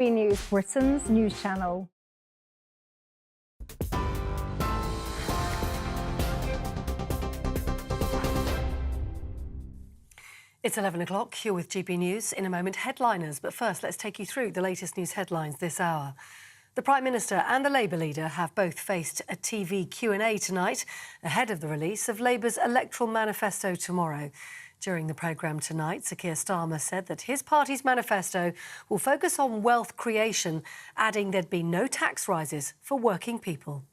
GBNews, Britain's news channel. It's 11 o'clock. You're with GB News. In a moment, headliners. But first, let's take you through the latest news headlines this hour. The Prime Minister and the Labour leader have both faced a TV Q&A tonight ahead of the release of Labour's electoral manifesto tomorrow. During the programme tonight, Sir Keir Starmer said that his party's manifesto will focus on wealth creation, adding there'd be no tax rises for working people.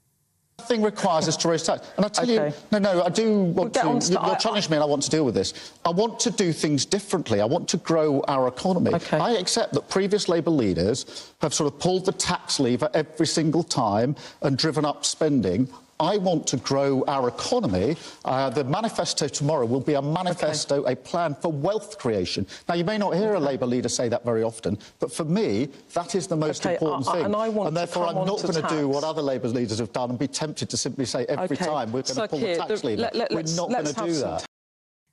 Nothing requires us to raise tax. And I tell you, no, I do want to... You're challenging me and I want to deal with this. I want to do things differently. I want to grow our economy. I accept that previous Labour leaders have sort of pulled the tax lever every single time and driven up spending. I want to grow our economy. The manifesto tomorrow will be a manifesto, a plan for wealth creation. Now, you may not hear a Labour leader say that very often, but for me, that is the most important thing. And therefore, I'm not going to do what other Labour leaders have done and be tempted to simply say every time we're going to pull the tax lever. We're not going to do that.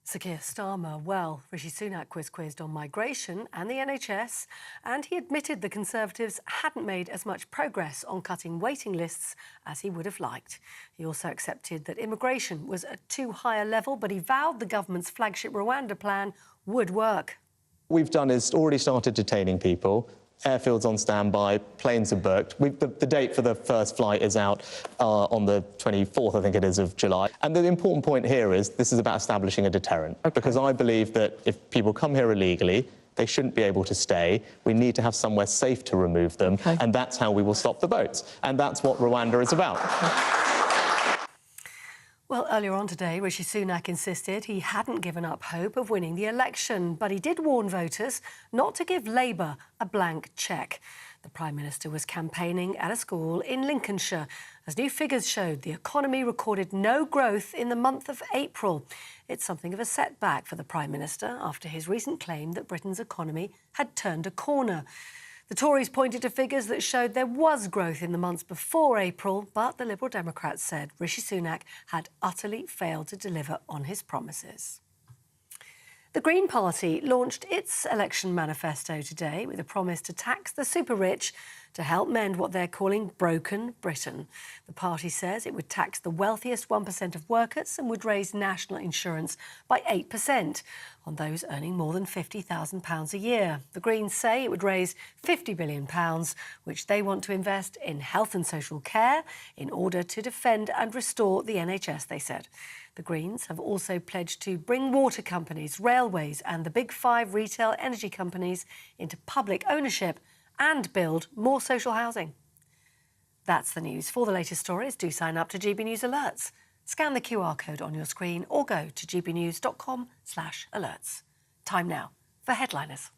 Sir Keir Starmer, well, Rishi Sunak was quizzed on migration and the NHS, and he admitted the Conservatives hadn't made as much progress on cutting waiting lists as he would have liked. He also accepted that immigration was at too high a level, but he vowed the government's flagship Rwanda plan would work. What we've done is already started detaining people. Airfields on standby, planes are booked. The date for the first flight is out on the 24th, I think it is, of July. And the important point here is this is about establishing a deterrent, because I believe that if people come here illegally, they shouldn't be able to stay. We need to have somewhere safe to remove them, and that's how we will stop the boats. And that's what Rwanda is about. Well, earlier on today, Rishi Sunak insisted he hadn't given up hope of winning the election, but he did warn voters not to give Labour a blank cheque. The Prime Minister was campaigning at a school in Lincolnshire. As new figures showed, the economy recorded no growth in the month of April. It's something of a setback for the Prime Minister after his recent claim that Britain's economy had turned a corner. The Tories pointed to figures that showed there was growth in the months before April, but the Liberal Democrats said Rishi Sunak had utterly failed to deliver on his promises. The Green Party launched its election manifesto today with a promise to tax the super-rich to help mend what they're calling broken Britain. The party says it would tax the wealthiest 1% of workers and would raise national insurance by 8% on those earning more than £50,000 a year. The Greens say it would raise £50 billion, which they want to invest in health and social care in order to defend and restore the NHS, they said. The Greens have also pledged to bring water companies, railways and the big five retail energy companies into public ownership and build more social housing. That's the news. For the latest stories, do sign up to GB News Alerts. Scan the QR code on your screen or go to gbnews.com/alerts. Time now for headliners.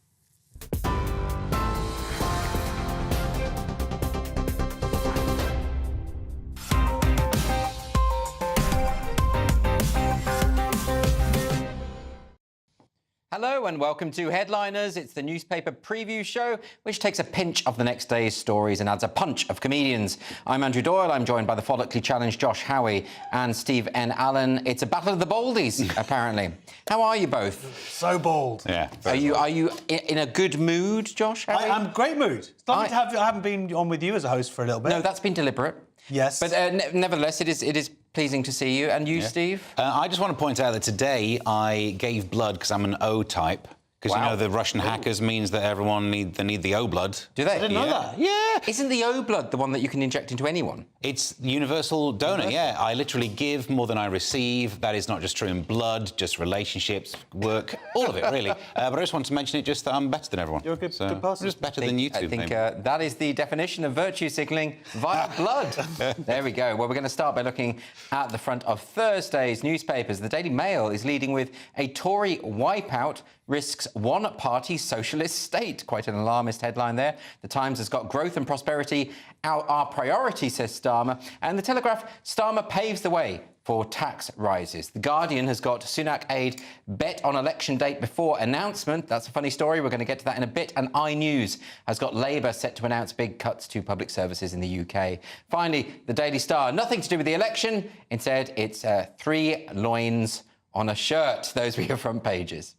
Hello and welcome to Headliners. It's the newspaper preview show which takes a pinch of the next day's stories and adds a punch of comedians. I'm Andrew Doyle. I'm joined by the follically challenged Josh Howie and Steve N. Allen. It's a battle of the baldies, apparently. How are you both? So bald. Yeah. Are you in a good mood, Josh Howie? I'm great mood. It's lovely to have you. I haven't been on with you as a host for a little bit. No, that's been deliberate. Yes. But nevertheless, it is pleasing to see you. And you, Steve? I just want to point out that today I gave blood because I'm an O type. Because, you know, the Russian hackers means that everyone need the O blood. Do they? I didn't know that. Yeah. Isn't the O blood the one that you can inject into anyone? It's universal donor, yeah. I literally give more than I receive. That is not just true in blood, just relationships, work, all of it, really. But I just want to mention it just that I'm better than everyone. You're a good person. I'm just better than you two. I think that is the definition of virtue signalling via blood. There we go. Well, we're going to start by looking at the front of Thursday's newspapers. The Daily Mail is leading with a Tory wipeout risks one-party socialist state. Quite an alarmist headline there. The Times has got growth and prosperity our priority, says Starmer. And The Telegraph, Starmer paves the way for tax rises. The Guardian has got Sunak aide bet on election date before announcement. That's a funny story. We're going to get to that in a bit. And iNews has got Labour set to announce big cuts to public services in the UK. Finally, the Daily Star, nothing to do with the election. Instead, it's 3 loins on a shirt. Those were your front pages.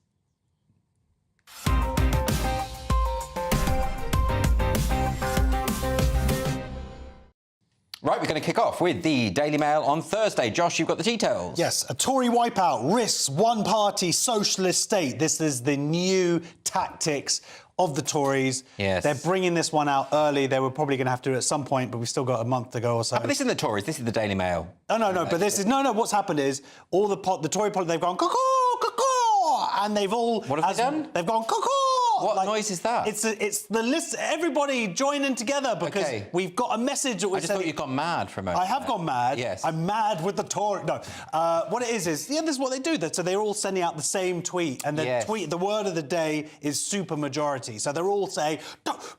Right, we're going to kick off with the Daily Mail on Thursday. Josh, you've got the details. Yes, a Tory wipeout risks one-party socialist state. This is the new tactics of the Tories. Yes. They're bringing this one out early. They were probably going to have to do it at some point, but we've still got a month to go or so. But this isn't the Tories, this is the Daily Mail. No, but this is... No, what's happened is all the Tory politics, they've gone, cuckoo, cuckoo, and they've all... What have they done? They've gone, cuckoo! What noise is that? It's the list. Everybody joining together because we've got a message that we're I just thought you'd gone mad for a moment. I have gone mad. Yes. I'm mad with the Tory. No. What it is, this is what they do. So they're all sending out the same tweet. And the word of the day is supermajority. So they're all saying,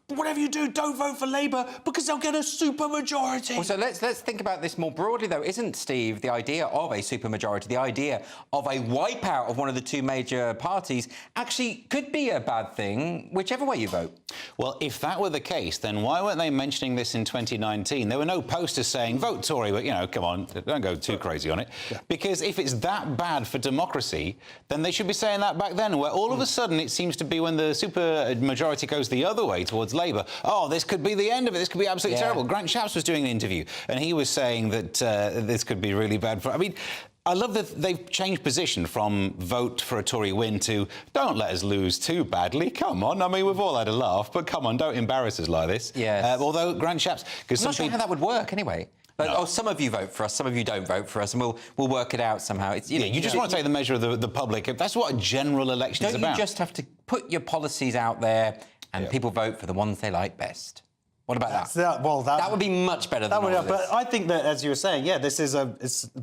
whatever you do, don't vote for Labour because they'll get a supermajority. Well, so let's think about this more broadly, though. Isn't, Steve, the idea of a supermajority, the idea of a wipeout of one of the two major parties, actually could be a bad thing, whichever way you vote? Well, if that were the case, then why weren't they mentioning this in 2019? There were no posters saying, vote Tory, but, you know, come on, don't go too crazy on it. Yeah. Because if it's that bad for democracy, then they should be saying that back then, where all of a sudden it seems to be when the supermajority goes the other way towards Labour, oh, this could be the end of it, this could be absolutely terrible. Grant Shapps was doing an interview, and he was saying that this could be really bad for... I mean, I love that they've changed position from vote for a Tory win to don't let us lose too badly. Come on. I mean, we've all had a laugh, but come on, don't embarrass us like this. Yes. Although Grant Shapps... I'm not sure how that would work anyway. But, some of you vote for us, some of you don't vote for us, and we'll work it out somehow. It's, you just want to take the measure of the public. That's what a general election is about. Don't you just have to put your policies out there and people vote for the ones they like best? What about that? That would be much better than all of this. But I think that, as you were saying, this is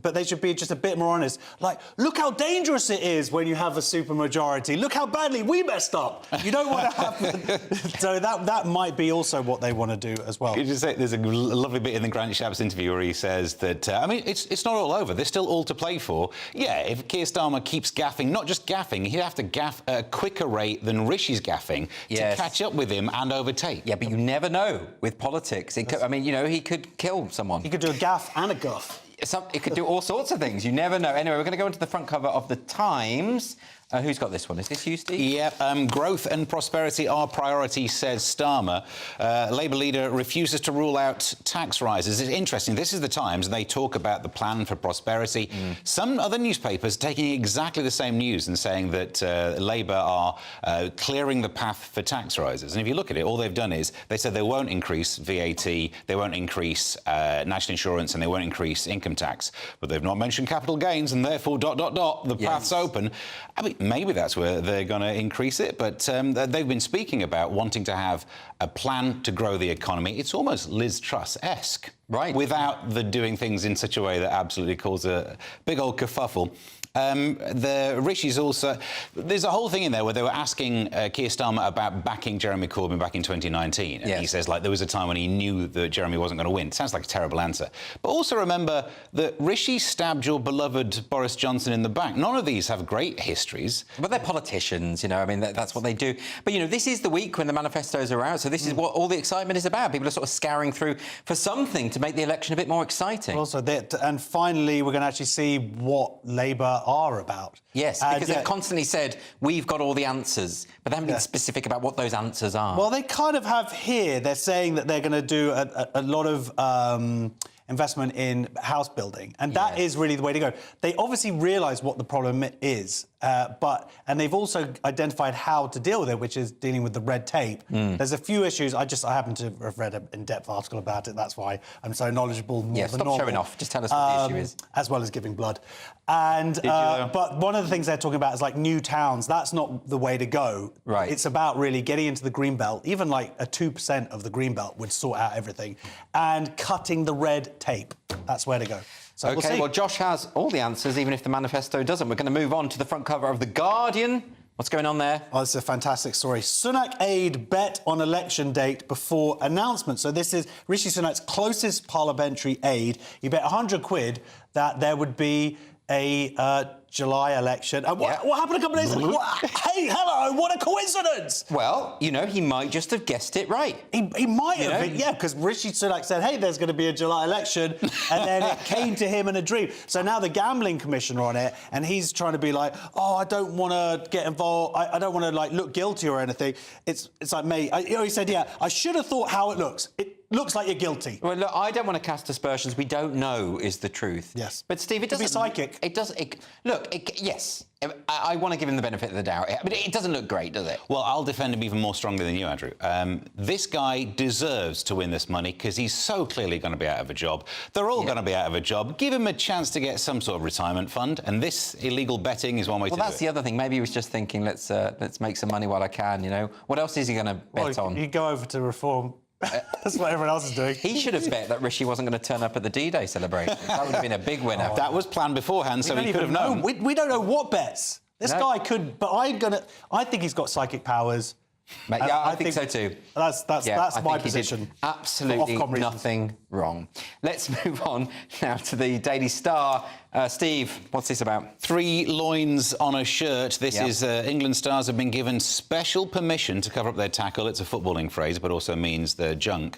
but they should be just a bit more honest. Like, look how dangerous it is when you have a supermajority. Look how badly we messed up. You don't want to have... So that might be also what they want to do as well. You just say there's a lovely bit in the Grant Shapps interview where he says that, I mean, it's not all over. There's still all to play for. Yeah, if Keir Starmer keeps gaffing, not just gaffing, he'd have to gaff at a quicker rate than Rishi's gaffing to catch up with him and overtake. Yeah, but you never know. With politics, I mean, you know, he could kill someone. He could do a gaff and a guff. It could do all sorts of things. You never know. Anyway, we're going to go into the front cover of The Times. Who's got this one? Is this you, Steve? Yeah, growth and prosperity are priority, says Starmer. Labour leader refuses to rule out tax rises. It's interesting. This is The Times, and they talk about the plan for prosperity. Some other newspapers taking exactly the same news and saying that Labour are clearing the path for tax rises. And if you look at it, all they've done is they said they won't increase VAT, they won't increase national insurance, and they won't increase income tax. But they've not mentioned capital gains, and therefore, the path's open. I mean, maybe that's where they're going to increase it, but they've been speaking about wanting to have a plan to grow the economy. It's almost Liz Truss-esque, right? Without the doing things in such a way that absolutely causes a big old kerfuffle. The Rishi's also... There's a whole thing in there where they were asking Keir Starmer about backing Jeremy Corbyn back in 2019. And he says, like, there was a time when he knew that Jeremy wasn't going to win. Sounds like a terrible answer. But also remember that Rishi stabbed your beloved Boris Johnson in the back. None of these have great histories. But they're politicians, you know, I mean, that's what they do. But, you know, this is the week when the manifestos are out, so this is what all the excitement is about. People are sort of scouring through for something to make the election a bit more exciting. Also, and finally, we're going to actually see what Labour are about. Yes, because they've constantly said, we've got all the answers, but they haven't been specific about what those answers are. Well, they kind of have here. They're saying that they're going to do a lot of investment in house building, and that is really the way to go. They obviously realise what the problem is, and they've also identified how to deal with it, which is dealing with the red tape. There's a few issues. I happen to have read an in-depth article about it. That's why I'm so knowledgeable more than normal. Stop showing off. Just tell us what the issue is. As well as giving blood. And but one of the things they're talking about is like new towns. That's not the way to go. Right. It's about really getting into the green belt. Even like a 2% of the green belt would sort out everything, and cutting the red tape. That's where to go. So OK, well, Josh has all the answers, even if the manifesto doesn't. We're going to move on to the front cover of The Guardian. What's going on there? Oh, it's a fantastic story. Sunak aide bet on election date before announcement. So this is Rishi Sunak's closest parliamentary aide. He bet 100 quid that there would be a July election. What happened a couple of days ago? Hey, hello, what a coincidence! Well, you know, he might just have guessed it right. He might have, because Rishi Sunak said, hey, there's going to be a July election, and then it came to him in a dream. So now the gambling commissioner on it, and he's trying to be like, oh, I don't want to get involved, I don't want to, like, look guilty or anything. It's like, mate, he said, I should have thought how it looks. It looks like you're guilty. Well, look, I don't want to cast aspersions. We don't know is the truth. Yes. But, Steve, it doesn't... be psychic. It does... yes, I want to give him the benefit of the doubt. But it doesn't look great, does it? Well, I'll defend him even more strongly than you, Andrew. This guy deserves to win this money because he's so clearly going to be out of a job. They're all going to be out of a job. Give him a chance to get some sort of retirement fund, and this illegal betting is one way to do it. Well, that's the other thing. Maybe he was just thinking, let's make some money while I can, you know? What else is he going to bet on? You go over to Reform. That's what everyone else is doing. He should have bet that Rishi wasn't going to turn up at the D-Day celebration. That would have been a big winner. That was planned beforehand, so he could have known. We don't know what bets. This guy could, but I think he's got psychic powers. Yeah, I think so too. That's my position. Absolutely nothing wrong. Let's move on now to the Daily Star. Steve, what's this about? 3 loins on a shirt. This is England stars have been given special permission to cover up their tackle. It's a footballing phrase, but also means their junk.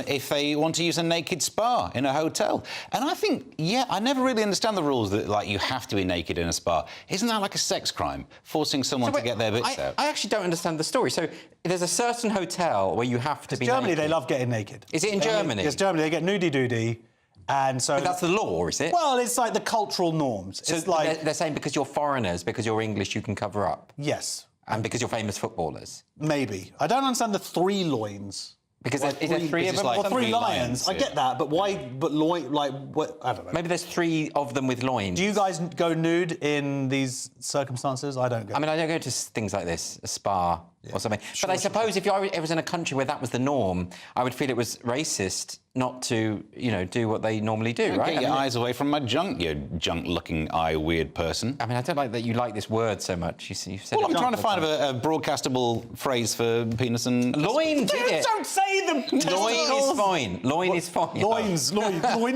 If they want to use a naked spa in a hotel. And I think, I never really understand the rules that, like, you have to be naked in a spa. Isn't that like a sex crime, forcing someone to get their bits out? I actually don't understand the story. So there's a certain hotel where you have to be Germany, naked. they love getting naked. Is it in Germany? Yes, Germany. They get nudie-doody. And so... But that's the law, is it? Well, it's like the cultural norms. So it's like... they're saying because you're foreigners, because you're English, you can cover up? Yes. And because you're famous footballers? Maybe. I don't understand the 3 loins. Because is there 3 of them? Or 3 lions. I get that, but why... But loin... Like, what... I don't know. Maybe there's 3 of them with loins. Do you guys go nude in these circumstances? I don't go. I mean, I don't go to things like this, a spa or something. But I suppose if I was in a country where that was the norm, I would feel it was racist not to, do what they normally do, right? Get your eyes away from my junk, you junk-looking eye weird person. I mean, I don't like that you like this word so much. You said well, I'm trying to find a broadcastable phrase for penis and... Loin, don't say them! Loin is fine. Loin is fine. Loin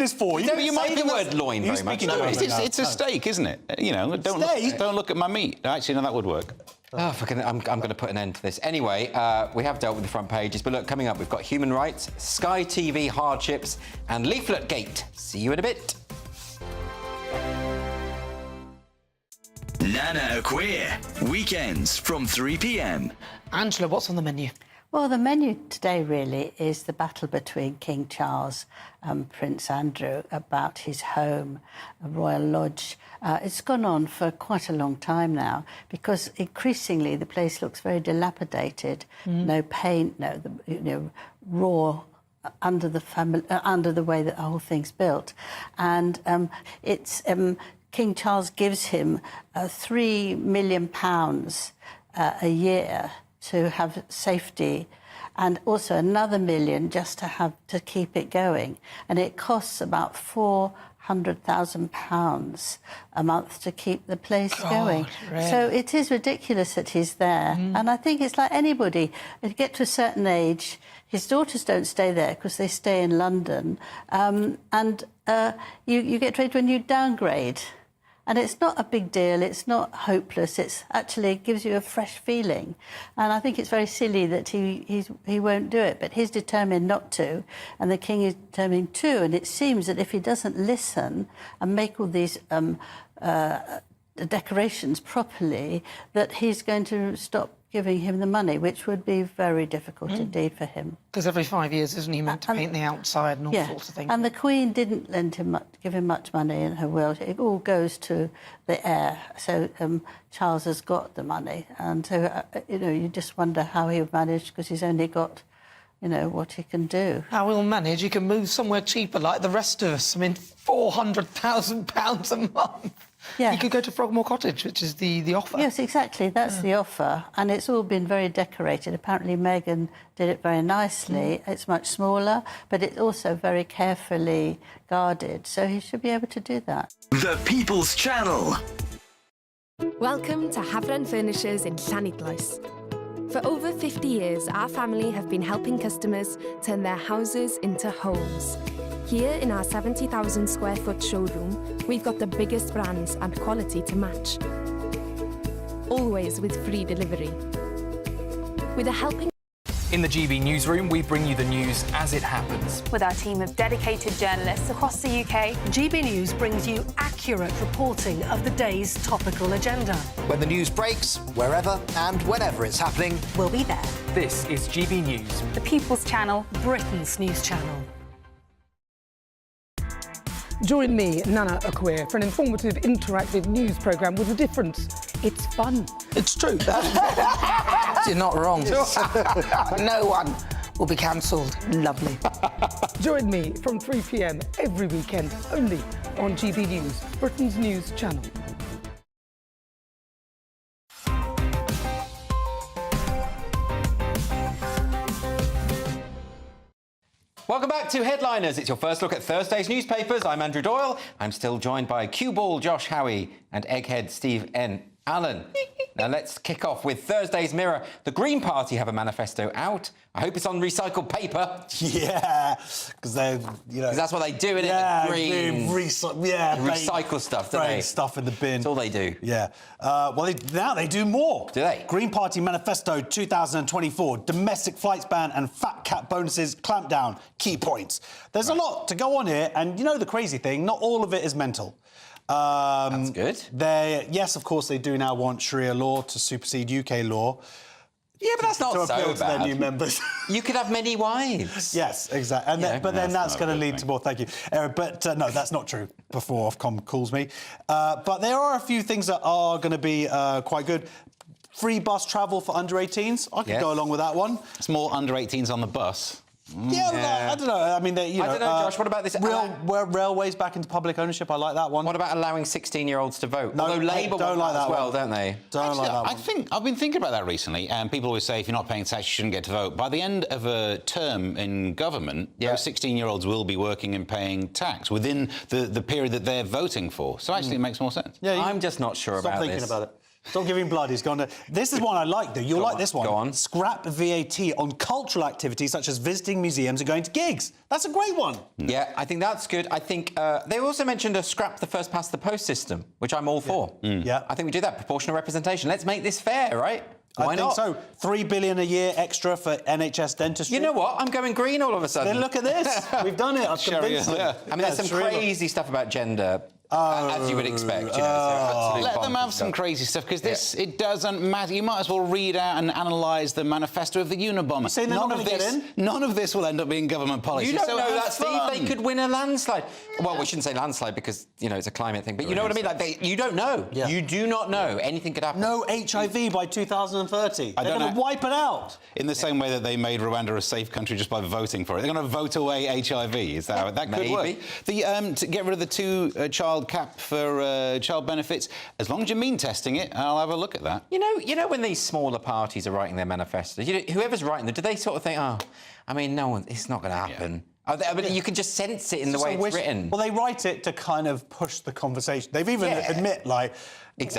is fine. You might the word loin very much. No, it's a steak, isn't it? Don't look at my meat. Actually, no, that would work. Oh, I'm going to put an end to this. Anyway, we have dealt with the front pages, but look, coming up, we've got human rights, Sky TV hardships, and Leaflet Gate. See you in a bit. Nana Queer, weekends from 3 p.m. Angela, what's on the menu? Well, the menu today really is the battle between King Charles and Prince Andrew about his home, a royal lodge. It's gone on for quite a long time now because increasingly the place looks very dilapidated. No paint, raw under the way that the whole thing's built, and it's King Charles gives him £3 million a year to have safety, and also another $1 million just to keep it going, and it costs about £400,000 a month to keep the place going. Really? So it is ridiculous that he's there, and I think it's like anybody. If you get to a certain age, his daughters don't stay there because they stay in London, and you get to age when you downgrade. And it's not a big deal, it's not hopeless, it gives you a fresh feeling. And I think it's very silly that he won't do it, but he's determined not to, and the King is determined to, and it seems that if he doesn't listen and make all these decorations properly, that he's going to stop giving him the money, which would be very difficult indeed for him. Because every 5 years, isn't he meant to paint the outside and all sorts of things? And the Queen didn't give him much money in her will. It all goes to the heir. So Charles has got the money, and so you just wonder how he'll manage because he's only got, what he can do. How he'll manage? He can move somewhere cheaper, like the rest of us. I mean, £400,000 a month. Yeah. You could go to Frogmore Cottage, which is the offer. Yes, exactly. That's the offer. And it's all been very decorated. Apparently, Meghan did it very nicely. It's much smaller, but it's also very carefully guarded. So he should be able to do that. The People's Channel. Welcome to Hafren Furnishers in Llanidloes. For over 50 years, our family have been helping customers turn their houses into homes. Here in our 70,000 square foot showroom, we've got the biggest brands and quality to match. Always with free delivery. With a helping... In the GB newsroom, we bring you the news as it happens. With our team of dedicated journalists across the UK, GB News brings you accurate reporting of the day's topical agenda. When the news breaks, wherever and whenever it's happening, we'll be there. This is GB News, the People's Channel, Britain's news channel. Join me, Nana Akwe, for an informative, interactive news programme with a difference. It's fun. It's true. You're not wrong. No one will be cancelled. Lovely. Join me from 3 p.m. every weekend, only on GB News, Britain's news channel. Welcome back to Headliners. It's your first look at Thursday's newspapers. I'm Andrew Doyle. I'm still joined by Cue Ball Josh Howie and Egghead Steve N. Allen. Now let's kick off with Thursday's Mirror. The Green Party have a manifesto out. I hope it's on recycled paper. Yeah, because they're, Because that's what they do, isn't it? Green. Recycle stuff, don't they? Stuff in the bin. That's all they do. Yeah. Well, now they do more. Do they? Green Party Manifesto 2024. Domestic flights ban and fat cat bonuses clamp down. Key points. There's a lot to go on here, and the crazy thing, not all of it is mental. That's good. Yes, of course, they do now want Sharia law to supersede UK law. Yeah, but that's not to so appeal to bad. their new members. You could have many wives. Yes, exactly. And but then that's going to lead to more. Thank you, Eric. But no, that's not true. Before Ofcom calls me, but there are a few things that are going to be quite good. Free bus travel for under 18s. I could go along with that one. It's more under 18s on the bus. Yeah, I don't know. I mean, I don't know, Josh. What about this? Railways back into public ownership. I like that one. What about allowing 16-year-olds to vote? No, although Labour don't like that as well, one. don't they? Don't like that one. I think I've been thinking about that recently, and people always say if you're not paying tax, you shouldn't get to vote. By the end of a term in government, those 16-year-olds will be working and paying tax within the period that they're voting for. So actually, it makes more sense. Yeah, I'm just not sure about this. Stop thinking about it. Stop giving blood. He's gone to... This is one I like, though. You'll like this one. Go on. Scrap VAT on cultural activities such as visiting museums and going to gigs. That's a great one. Yeah, I think that's good. I think they also mentioned a scrap the first past the post system, which I'm all for. Yeah. I think we do that. Proportional representation. Let's make this fair, right? Why not? I think so. $3 billion a year extra for NHS dentistry. You know what? I'm going green all of a sudden. Then look at this. We've done it. I've convinced them. I mean, there's some crazy stuff about gender. As you would expect, Let them have some crazy stuff, because it doesn't matter. You might as well read out and analyse the manifesto of the Unabomber. You're saying they're not going to get in? None of this will end up being government policy. You don't know that, Steve. They could win a landslide. Well, we shouldn't say landslide because, it's a climate thing. But you know what I mean? Like, you don't know. Yeah. You do not know. Anything could happen. No HIV by 2030. They're going to wipe it out. In the same way that they made Rwanda a safe country just by voting for it. They're going to vote away HIV. Is that that could work? To get rid of the two-child cap for child benefits, as long as you mean testing it, I'll have a look at that. You know when these smaller parties are writing their manifestos, whoever's writing them, do they sort of think, no one, it's not going to happen? But you can just sense it in the way it's written. Well, they write it to kind of push the conversation. They've even admit,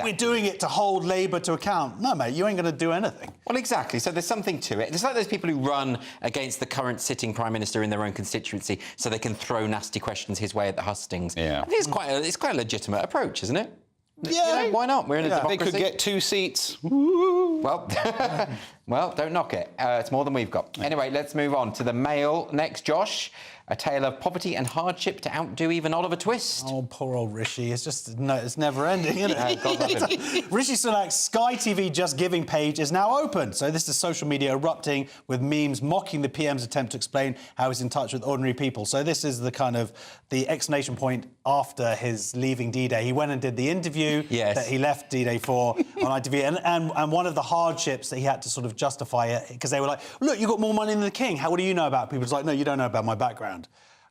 we're doing it to hold Labour to account. No, mate, you ain't going to do anything. Well, exactly. So there's something to it. It's like those people who run against the current sitting Prime Minister in their own constituency so they can throw nasty questions his way at the hustings. Yeah. I think it's quite a legitimate approach, isn't it? Yeah. Why not? We're in a democracy. They could get 2 seats. Well, well, don't knock it. It's more than we've got. Anyway, let's move on to the Mail next, Josh. A tale of poverty and hardship to outdo even Oliver Twist. Oh, poor old Rishi. It's just, it's never ending, isn't it? Rishi Sunak's Sky TV Just Giving page is now open. So this is social media erupting with memes mocking the PM's attempt to explain how he's in touch with ordinary people. So this is the exclamation point after his leaving D-Day. He went and did the interview that he left D-Day for on ITV. And one of the hardships that he had to sort of justify it, because they were like, look, you got more money than the king. What do you know about people? It's like, no, you don't know about my background.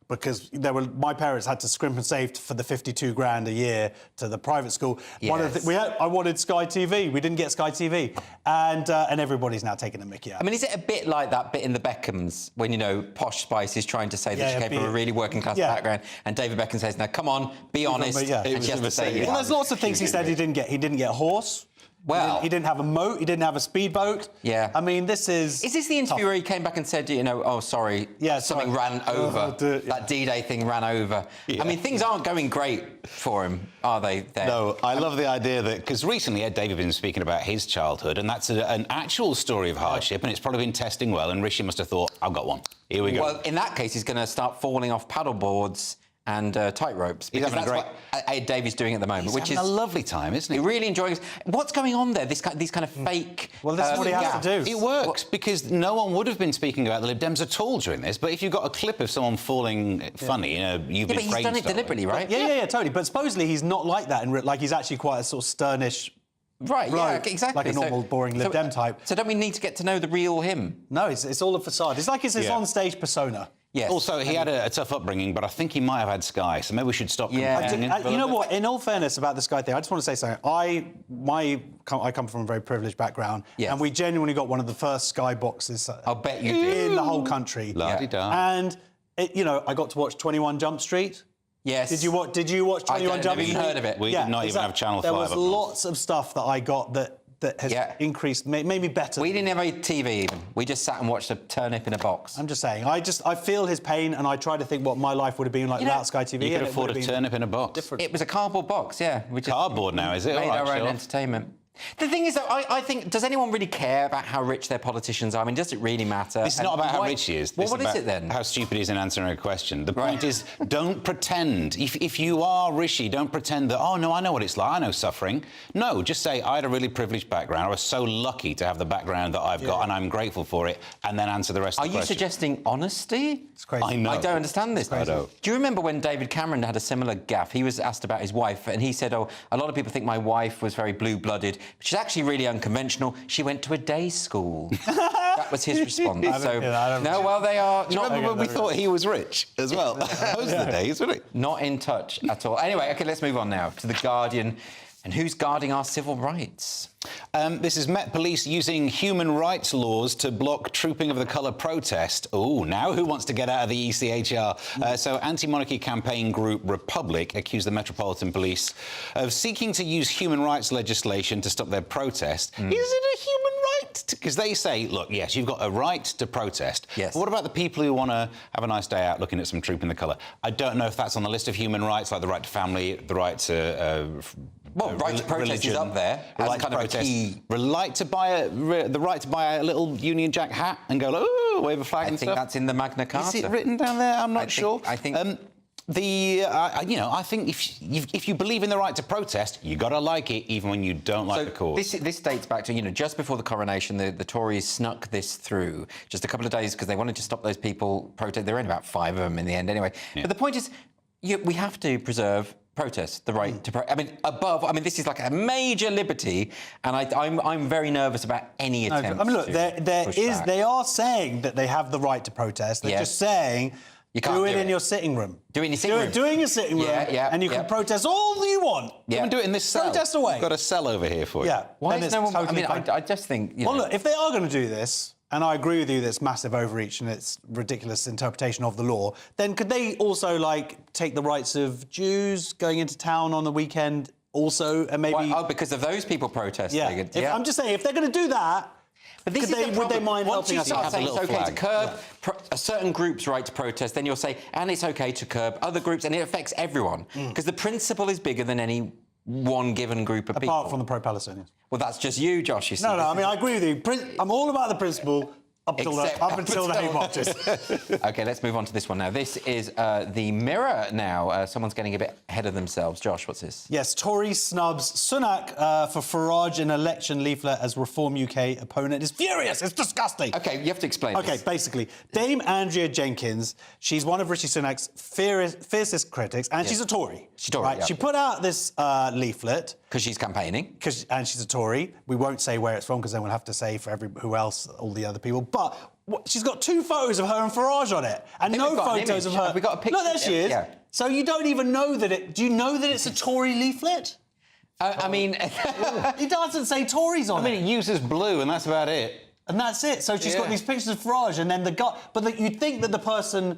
Because my parents had to scrimp and save for the 52 grand a year to the private school. Yes. I wanted Sky TV. We didn't get Sky TV. And everybody's now taking the mickey out. I mean, is it a bit like that bit in The Beckhams when, Posh Spice is trying to say that she came from a really working-class background, and David Beckham says, now, come on, be honest, and she has to say Well, there's lots of things he said he didn't get. He didn't get a horse. Well, he didn't have a moat. He didn't have a speedboat. Yeah. I mean, this is. Is this the interview where he came back and said, you know, oh, sorry, something ran over. That D-Day thing ran over. Yeah. I mean, things aren't going great for him, are they? There? No, I love the idea that, because recently Ed Davey has been speaking about his childhood, and that's an actual story of hardship, and it's probably been testing well, and Rishi must have thought, I've got one. Here we go. Well, in that case, he's going to start falling off paddle boards and tight ropes. He's having that's what Ed Davey's doing at the moment, which is a lovely time, isn't he? Really enjoying it. What's going on there? These kind of fake. Well, this is what he has to do. It works because no one would have been speaking about the Lib Dems at all during this. But if you've got a clip of someone falling funny, you know, you've been. But he's done it deliberately, right? Yeah, totally. But supposedly he's not like that, like he's actually quite a sort of sternish. Right, yeah, exactly. Like a normal, boring Lib Dem type. So don't we need to get to know the real him? No, it's all a facade. It's like it's his on-stage persona. Yes. Also, he had a tough upbringing, but I think he might have had Sky, so maybe we should stop comparing. You know what? In all fairness about the Sky thing, I just want to say something. I come from a very privileged background, and we genuinely got one of the first Sky boxes. I'll bet you did. In the whole country. La-di-da. And, you know, I got to watch 21 Jump Street. Yes. Did you watch 21 Jump Street? I've never even heard of it. We did not even have Channel 5. There was lots of stuff that I got that has increased, made me better. We didn't have a TV even. We just sat and watched a turnip in a box. I'm just saying. I feel his pain, and I try to think what my life would have been like without Sky TV. You could afford a turnip in a box. Different. It was a cardboard box, yeah. We just cardboard now, is it? Made our own entertainment. The thing is, though, I think, does anyone really care about how rich their politicians are? I mean, does it really matter? It's not about how rich he is. Well, what is it then? How stupid he is in answering a question. The point is, don't pretend. If you are Rishi, don't pretend that, oh, no, I know what it's like. I know suffering. No, just say, I had a really privileged background. I was so lucky to have the background that I've got, and I'm grateful for it, and then answer the rest of the question. Are you suggesting honesty? It's crazy. I know. I don't understand this. I know. Do you remember when David Cameron had a similar gaffe? He was asked about his wife, and he said, oh, a lot of people think my wife was very blue-blooded. She's actually really unconventional. She went to a day school. That was his response. Well, they are. Do you remember when we thought he was rich as well? Those are the days, weren't it? Not in touch at all. Anyway, OK, let's move on now to The Guardian. And who's guarding our civil rights? This is Met Police using human rights laws to block Trooping of the Colour protest. Oh, now who wants to get out of the ECHR? So anti-monarchy campaign group Republic accused the Metropolitan Police of seeking to use human rights legislation to stop their protest. Is it a human right? Because they say, look, yes, you've got a right to protest. Yes. But what about the people who want to have a nice day out looking at some Trooping the Colour? I don't know if that's on the list of human rights, like the right to family, the right to... right to protest is up there as kind of a key. The right to buy a little Union Jack hat and go, oh, wave a flag and stuff. I think that's in the Magna Carta. Is it written down there? I'm not sure. I think. I think if you believe in the right to protest, you got to like it, even when you don't like the cause. This dates back to, just before the coronation, the Tories snuck this through just a couple of days because they wanted to stop those people protest. There were only about 5 of them in the end, anyway. Yeah. But the point is, we have to preserve protest, the right to this is like a major liberty, and I'm very nervous about any attempt. Look, they are saying that they have the right to protest. They're just saying you can't do it in your sitting room. Do it in your sitting room. Do it in your sitting room, and you can protest all you want. You can do it in this cell. Protest away. We've got a cell over here for you. Yeah. Why is no one? I just think. Well, look, if they are going to do this. And I agree with you that it's massive overreach and it's ridiculous interpretation of the law, then could they also, take the rights of Jews going into town on the weekend also, and maybe... Why? Oh, because of those people protesting? Yeah. I'm just saying, if they're going to do that, but would they mind helping us? Once you start saying it's OK to curb a certain group's right to protest, then you'll say, and it's OK to curb other groups, and it affects everyone. Because the principle is bigger than any one given group of people. Apart from the pro-Palestinians. Well, that's just you, Josh. You see. No, I agree with you. I'm all about the principle up until the hate marches. OK, let's move on to this one now. This is the Mirror now. Someone's getting a bit ahead of themselves. Josh, what's this? Yes, Tory snubs Sunak for Farage in election leaflet as Reform UK opponent is furious. It's disgusting. OK, you have to explain this. OK, basically, Dame Andrea Jenkins, she's one of Rishi Sunak's fiercest critics, and she's a Tory. She's Tory, right? She put out this leaflet. Because she's campaigning. And she's a Tory. We won't say where it's from, because then we'll have to say for who else, all the other people. But she's got 2 photos of her and Farage on it, and no photos of her. Have we got a picture? Look, there she is. Yeah. So you don't even know that it... Do you know that it's a Tory leaflet? I mean... It doesn't say Tories on it. It uses blue, and that's about it. And that's it. So she's got these pictures of Farage, and then the guy... But you'd think that the person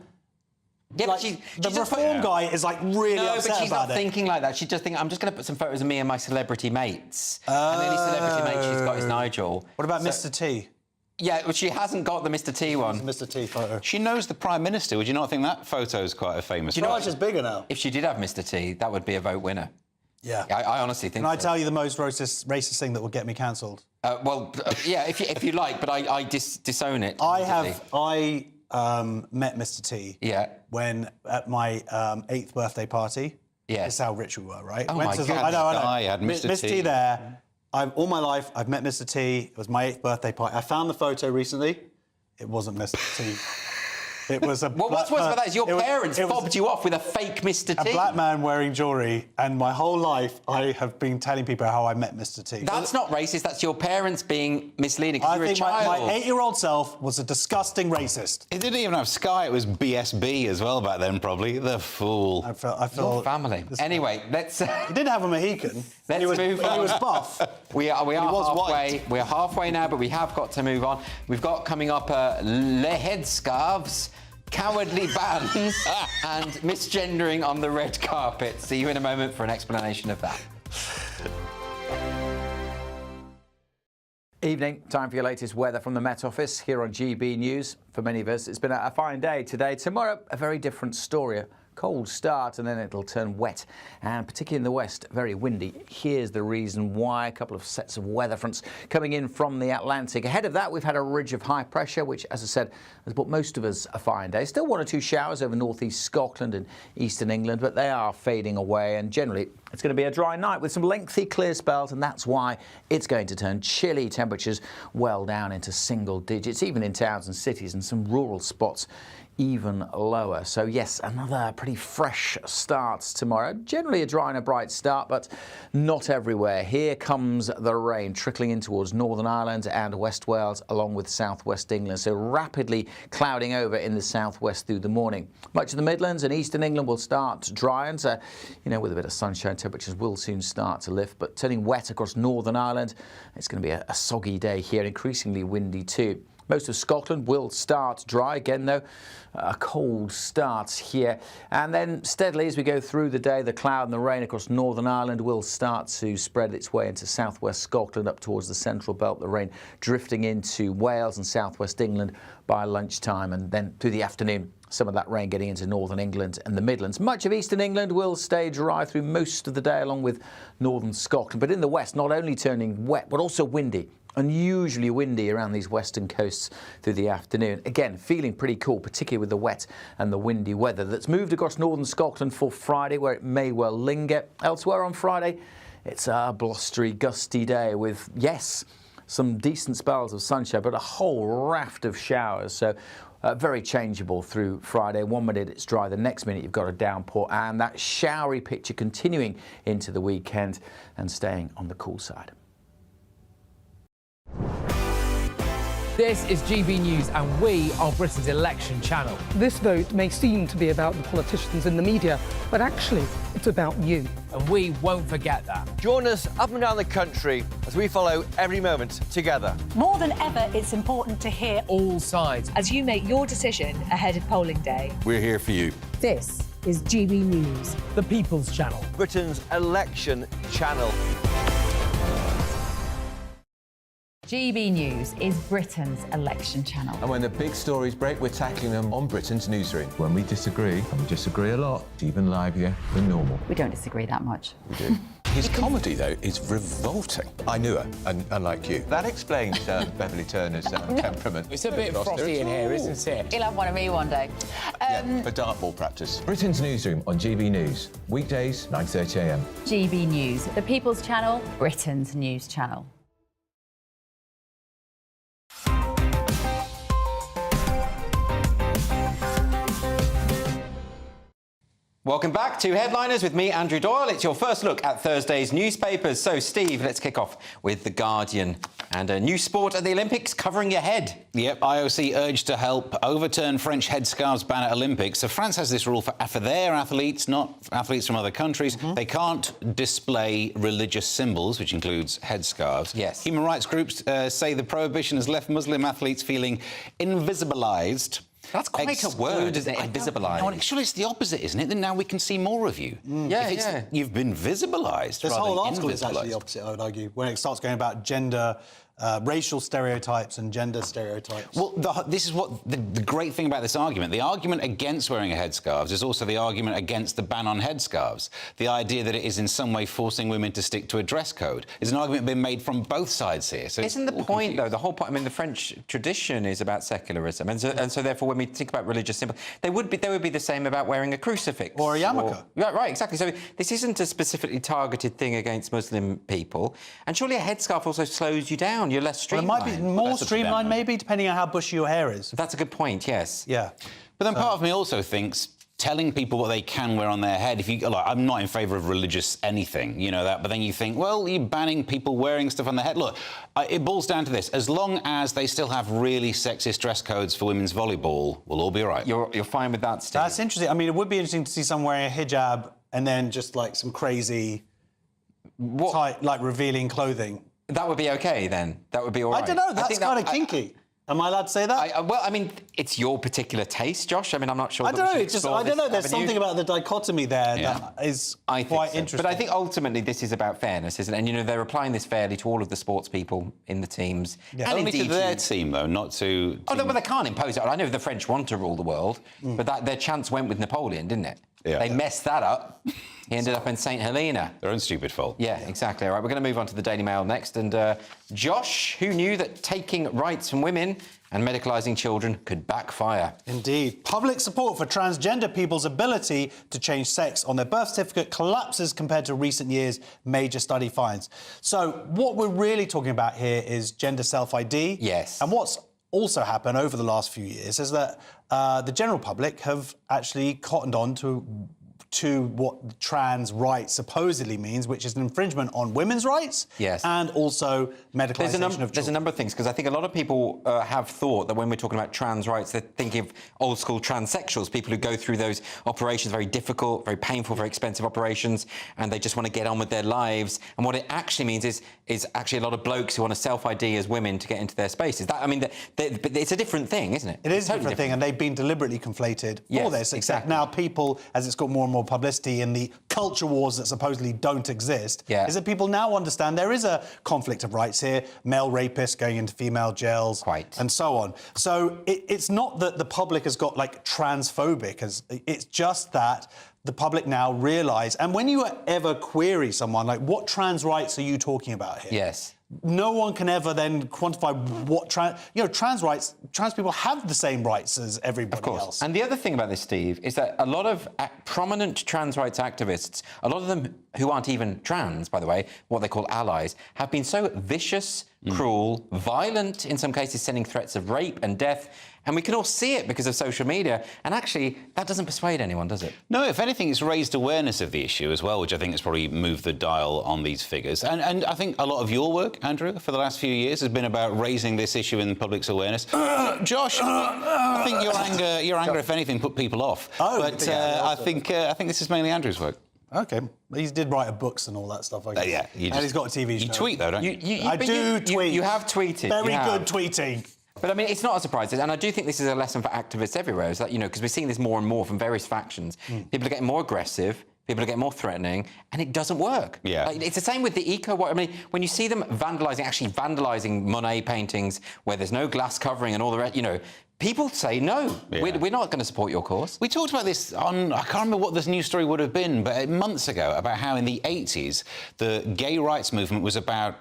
Yeah, like, the reform guy is like really upset about it. No, but she's not thinking like that. She's just thinking, I'm just going to put some photos of me and my celebrity mates. And the only celebrity mate she's got is Nigel. What about Mr. T? Yeah, well, she hasn't got the Mr. T one. Mr. T photo. She knows the Prime Minister. Would you not think that photo is quite a famous photo? Is bigger now. If she did have Mr. T, that would be a vote winner. Yeah. I honestly think so. Can I tell you the most racist thing that will get me cancelled? Yeah, if you like, but I disown it. I met Mr. T. Yeah. When at my 8th birthday party. Yeah. This is how rich we were, right? Oh my God. I know. I had Mr. T there. All my life, I've met Mr. T. It was my 8th birthday party. I found the photo recently. It wasn't Mr. T. It was a. Well, what's worse about that is your parents fobbed you off with a fake Mr. T. A black man wearing jewellery, and my whole life I have been telling people how I met Mr. T. That's not racist. That's your parents being misleading because you're a child. I think my 8-year-old self was a disgusting racist. It didn't even have Sky. It was BSB as well back then, probably. The fool. I felt your family. Anyway, let's. He did have a Mohican. Let's move on. He was buff. We are halfway. White. We're halfway now, but we have got to move on. We've got coming up headscarves, cowardly bans, and misgendering on the red carpet. See you in a moment for an explanation of that. Evening, time for your latest weather from the Met Office here on GB News. For many of us, it's been a fine day today. Tomorrow, a very different story. A cold start and then it'll turn wet, and particularly in the west, very windy. Here's the reason why. A couple of sets of weather fronts coming in from the Atlantic. Ahead of that, we've had a ridge of high pressure, which, as I said, has brought most of us a fine day. Still 1 or 2 showers over northeast Scotland and eastern England, but they are fading away, and generally it's going to be a dry night with some lengthy clear spells, and that's why it's going to turn chilly. Temperatures well down into single digits, even in towns and cities, and some rural spots even lower. So yes, another pretty fresh start tomorrow. Generally a dry and a bright start, but not everywhere. Here comes the rain trickling in towards Northern Ireland and West Wales, along with southwest England. So rapidly clouding over in the southwest through the morning. Much of the Midlands and eastern England will start dry, and with a bit of sunshine, temperatures will soon start to lift. But turning wet across Northern Ireland, it's going to be a soggy day here, increasingly windy too. Most of Scotland will start dry again, though. A cold start here. And then steadily as we go through the day, the cloud and the rain across Northern Ireland will start to spread its way into southwest Scotland up towards the central belt. The rain drifting into Wales and southwest England by lunchtime, and then through the afternoon, some of that rain getting into northern England and the Midlands. Much of eastern England will stay dry through most of the day, along with northern Scotland. But in the west, not only turning wet, but also windy. Unusually windy around these western coasts through the afternoon. Again, feeling pretty cool, particularly with the wet and the windy weather that's moved across northern Scotland for Friday, where it may well linger. Elsewhere on Friday, it's a blustery, gusty day with, yes, some decent spells of sunshine, but a whole raft of showers. So very changeable through Friday. 1 minute it's dry, the next minute you've got a downpour, and that showery picture continuing into the weekend and staying on the cool side. This is GB News, and we are Britain's election channel. This vote may seem to be about the politicians in the media, but actually it's about you. And we won't forget that. Join us up and down the country as we follow every moment together. More than ever, it's important to hear all sides as you make your decision ahead of polling day. We're here for you. This is GB News, the People's Channel, Britain's election channel. GB News is Britain's election channel. And when the big stories break, we're tackling them on Britain's newsroom. When we disagree, and we disagree a lot, it's even livelier than normal. We don't disagree that much. We do. His comedy, though, is revolting. I knew her, and unlike you. That explains Beverly Turner's temperament. It's a bit frosty in here, isn't it? You'll have one of me one day. Yeah, for dartball practice. Britain's newsroom on GB News. Weekdays, 9:30 a.m. GB News, the People's Channel, Britain's news channel. Welcome back to Headliners with me, Andrew Doyle. It's your first look at Thursday's newspapers. So, Steve, let's kick off with The Guardian. And a new sport at the Olympics, covering your head. Yep, IOC urged to help overturn French headscarves ban at Olympics. So France has this rule for their athletes, not athletes from other countries. They can't display religious symbols, which includes headscarves. Yes. Human rights groups say the prohibition has left Muslim athletes feeling invisibilised. That's quite a word, isn't it? Invisibilised. Surely it's the opposite, isn't it? Then now we can see more of you. Yeah. You've been visibilised. This whole article is invisibilised. actually the opposite, I would argue, when it starts going about gender, racial stereotypes and gender stereotypes. Well, this is what the great thing about this argument. The argument against wearing a headscarf is also the argument against the ban on headscarves. The idea that it is in some way forcing women to stick to a dress code is an argument being made from both sides here. So isn't the point, though, the whole point, I mean, the French tradition is about secularism, and so therefore, when we think about religious symbols, they would be the same about wearing a crucifix. Or a yarmulke. Right, exactly. So this isn't a specifically targeted thing against Muslim people, and surely a headscarf also slows you down. You're less streamlined. Well, it might be more streamlined, maybe, depending on how bushy your hair is. That's a good point, yes. Yeah. But then part of me also thinks telling people what they can wear on their head, I'm not in favour of religious anything, you know that, but then you think, well, you're banning people wearing stuff on their head. Look, it boils down to this. As long as they still have really sexist dress codes for women's volleyball, we'll all be all right. You're fine with that, Steve? That's interesting. I mean, it would be interesting to see someone wearing a hijab and then just, like, some crazy, tight, like, revealing clothing. That would be OK, then? That would be all right? I don't know. That's kind of kinky. Am I allowed to say that? Well, I mean, it's your particular taste, Josh. I mean, I'm not sure. I don't know. I don't know. There's something about the dichotomy there that is quite interesting. But I think ultimately this is about fairness, isn't it? And, you know, they're applying this fairly to all of the sports people in the teams. Yeah. Only to their team, though, not to... Oh, well, they can't impose it. I know the French want to rule the world, but their chance went with Napoleon, didn't it? Yeah. They messed that up. He ended up in St Helena. Their own stupid fault. Yeah, exactly. All right, we're going to move on to the Daily Mail next. And Josh, who knew that taking rights from women and medicalising children could backfire? Indeed. Public support for transgender people's ability to change sex on their birth certificate collapses compared to recent years, major study finds. So what we're really talking about here is gender self-ID. Yes. And what's also happened over the last few years is that the general public have actually cottoned on to what trans rights supposedly means, which is an infringement on women's rights and also medicalisation of children. There's a number of things, because I think a lot of people have thought that when we're talking about trans rights, they're thinking of old-school transsexuals, people who go through those operations, very difficult, very painful, very expensive operations, and they just want to get on with their lives. And what it actually means is actually a lot of blokes who want to self-ID as women to get into their spaces. It's a different thing, isn't it? It is a different thing, and they've been deliberately conflated for this. Except now people, as it's got more and more publicity in the culture wars that supposedly don't exist, is that people now understand there is a conflict of rights here, male rapists going into female jails, and so on. So it's not that the public has got, like, transphobic, it's just that the public now realise, and when you ever query someone, like, what trans rights are you talking about here? Yes. No one can ever then quantify what trans people have the same rights as everybody else. And the other thing about this, Steve, is that a lot of prominent trans rights activists, a lot of them who aren't even trans, by the way, what they call allies, have been so vicious, cruel, violent, in some cases sending threats of rape and death. And we can all see it because of social media. And actually, that doesn't persuade anyone, does it? No, if anything, it's raised awareness of the issue as well, which I think has probably moved the dial on these figures. And I think a lot of your work, Andrew, for the last few years has been about raising this issue in the public's awareness. Josh, I think your anger, if anything, put people off. But I think this is mainly Andrew's work. OK. He did write books and all that stuff, I guess. And he's got a TV show. You tweet, though, don't you? I do tweet. You have tweeted. Very good tweeting. But, I mean, it's not a surprise. And I do think this is a lesson for activists everywhere, is that, you know, because we're seeing this more and more from various factions. People are getting more aggressive, people are getting more threatening, and it doesn't work. Yeah. Like, it's the same with the I mean, when you see them vandalising Monet paintings where there's no glass covering and all the rest, you know, people say no. Yeah. We're not going to support your cause. We talked about this on, I can't remember what this news story would have been, but months ago, about how in the 80s the gay rights movement was about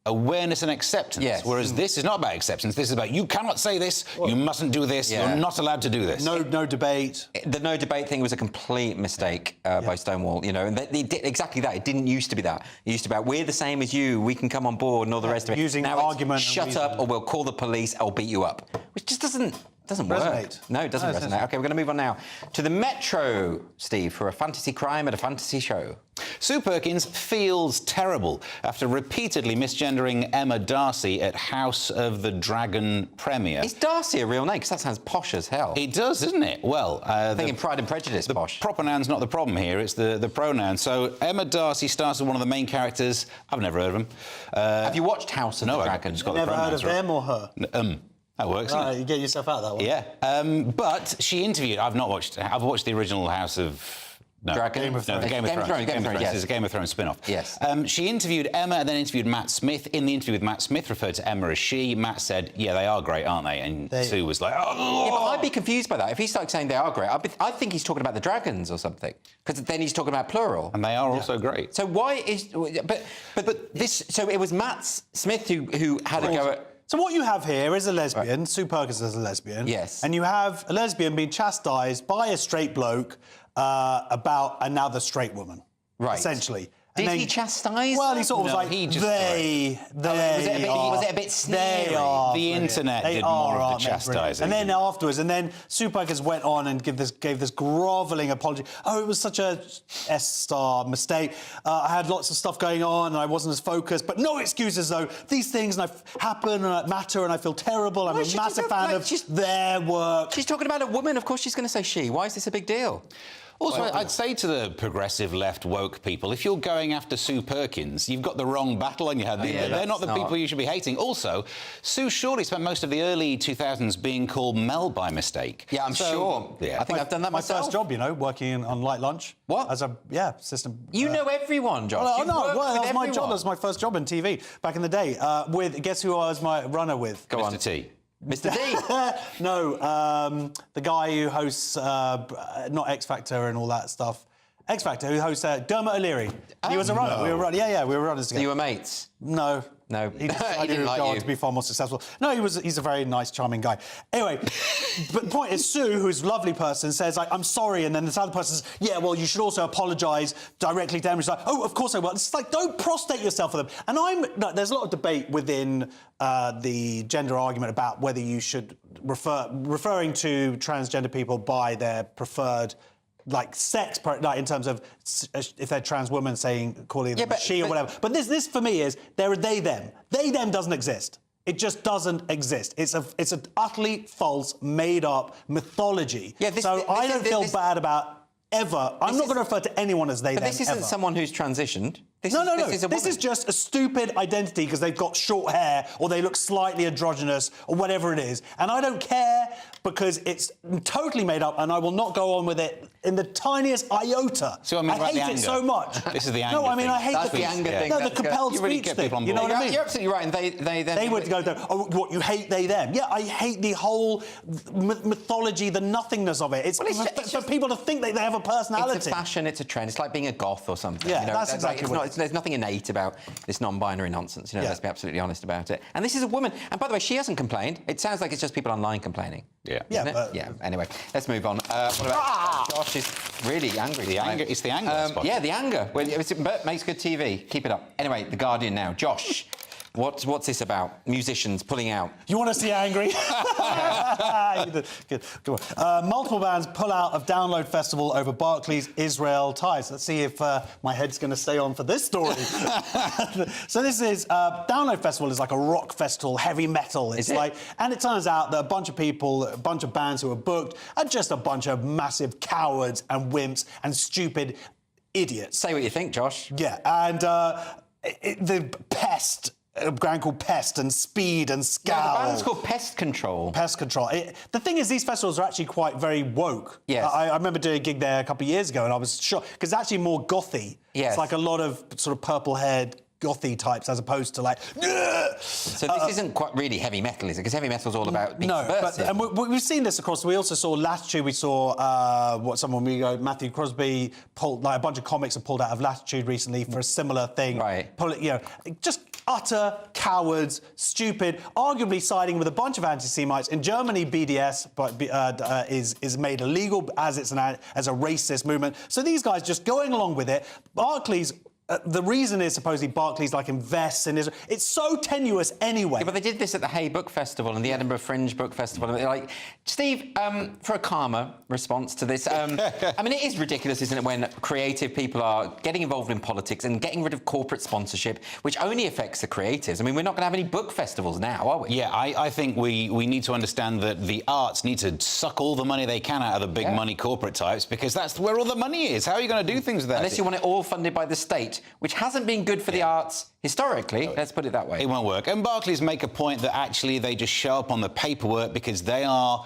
awareness and acceptance, whereas this is not about acceptance. This is about, you cannot say this, you mustn't do this, you're not allowed to do this. No debate. The no debate thing was a complete mistake by Stonewall, you know, and they did exactly that. It didn't used to be that. It used to be about, we're the same as you, we can come on board and all the rest of it. Using now argument and shut up or we'll call the police, I'll beat you up. Which just doesn't work. No, it doesn't resonate. OK, we're going to move on now to the Metro, Steve, for a fantasy crime at a fantasy show. Sue Perkins feels terrible after repeatedly misgendering Emma Darcy at House of the Dragon premiere. Is Darcy a real name? Because that sounds posh as hell. It does, doesn't it? Well, I'm thinking Pride and Prejudice posh. The proper noun's not the problem here, it's the pronoun. So Emma Darcy stars as one of the main characters. I've never heard of him. Have you watched House of the Dragon? Never heard of them or her? That works. You get yourself out of that one. Yeah. But she interviewed... I've watched the original House of... No, Game of Thrones. Game of Thrones. Yes. It's a Game of Thrones spin-off. Yes. She interviewed Emma and then interviewed Matt Smith. In the interview with Matt Smith, referred to Emma as she. Matt said, yeah, they are great, aren't they? And Sue was like, oh! Yeah, but I'd be confused by that. If he starts saying they are great, I think he's talking about the dragons or something. Because then he's talking about plural. And they are also great. So why is... But this... So it was Matt Smith who had a go at... So what you have here is a lesbian. Right. Sue Perkins is a lesbian. Yes. And you have a lesbian being chastised by a straight bloke about another straight woman. Right. Essentially. Did he chastise? Well, he sort of was like, he just was it a bit sneery? The internet did more of the chastising. And then afterwards, Sue Perkins went on and gave this grovelling apology. Oh, it was such a S-star mistake. I had lots of stuff going on and I wasn't as focused. But no excuses, though. These things happen and matter and I feel terrible. I'm a massive fan of their work. She's talking about a woman. Of course she's going to say she. Why is this a big deal? Also, I'd say to the progressive left woke people, if you're going after Sue Perkins, you've got the wrong battle on your hand. They're not the people you should be hating. Also, Sue surely spent most of the early 2000s being called Mel by mistake. Yeah, I'm sure. Yeah. I think I've done that myself. My first job, working on Light Lunch. What? As a, system... You know everyone, Josh. That was my job. That was my first job in TV back in the day. Guess who I was my runner with? Go on. Mr. T. Mr. D? No, the guy who hosts not X Factor and all that stuff. X Factor, who hosts Dermot O'Leary. He was a runner. No. We were runners together. You were mates? No. No. He didn't like you. To be far more successful. No, he's a very nice, charming guy. Anyway, but the point is, Sue, who's a lovely person, says, I'm sorry, and then this other person says, yeah, well, you should also apologise directly to him. She's like, oh, of course I will. It's like, don't prostrate yourself for them. And there's a lot of debate within the gender argument about whether you should referring to transgender people by their preferred sex, in terms of if they're trans women calling them she or whatever. But this for me is they're they them. They them doesn't exist. It just doesn't exist. It's an utterly false, made up mythology. Yeah, I don't feel bad about ever. I'm not going to refer to anyone as they them. But this isn't someone who's transitioned. No. This is just a stupid identity because they've got short hair or they look slightly androgynous or whatever it is. And I don't care because it's totally made up and I will not go on with it in the tiniest iota. So I hate it so much. This is the anger thing. No, I mean, I hate the anger thing. No, the compelled speech thing. You know what I mean? You're absolutely right. And they would go, oh, what, you hate they, them? Yeah, I hate the whole mythology, the nothingness of it. It's for people to think that they have a personality. It's a fashion, it's a trend. It's like being a goth or something. Yeah, that's exactly what it is. There's nothing innate about this non-binary nonsense. Let's be absolutely honest about it. And this is a woman. And by the way, she hasn't complained. It sounds like it's just people online complaining. Yeah. Yeah. Anyway, let's move on. What about Josh is really angry. It's the anger. Yeah, the anger. Well, it makes good TV. Keep it up. Anyway, The Guardian now. Josh. What's this about? Musicians pulling out. You want to see angry? Good. Come on. Multiple bands pull out of Download Festival over Barclays Israel ties. Let's see if my head's going to stay on for this story. So this is Download Festival is like a rock festival, heavy metal. And it turns out that a bunch of people, a bunch of bands who are booked, are just a bunch of massive cowards and wimps and stupid idiots. Say what you think, Josh. Yeah, and the Pest. A band called Pest and Speed and Scowl. Yeah, the band's called Pest Control. Pest Control. The thing is, these festivals are actually very woke. Yes. I remember doing a gig there a couple of years ago and I was shocked, because it's actually more gothy. Yes. It's like a lot of sort of purple-haired gothy types as opposed to So this isn't quite really heavy metal, is it? Because heavy metal's all about being subversive. And we've seen this across. We also saw Latitude. We saw Matthew Crosby pulled a bunch of comics have pulled out of Latitude recently for a similar thing. Right. Just utter cowards, stupid, arguably siding with a bunch of anti-Semites. In Germany, BDS is made illegal as a racist movement. So these guys just going along with it. Barclays. The reason is supposedly Barclays invests in Israel. It's so tenuous anyway. Yeah, but they did this at the Hay Book Festival and the Edinburgh Fringe Book Festival. And they're Steve, for a calmer response to this, I mean, it is ridiculous, isn't it, when creative people are getting involved in politics and getting rid of corporate sponsorship, which only affects the creatives. I mean, we're not going to have any book festivals now, are we? Yeah, I think we need to understand that the arts need to suck all the money they can out of the big money corporate types, because that's where all the money is. How are you going to do things with that? Unless you want it all funded by the state, which hasn't been good for the arts Historically, let's put it that way. It won't work. And Barclays make a point that actually they just show up on the paperwork because they are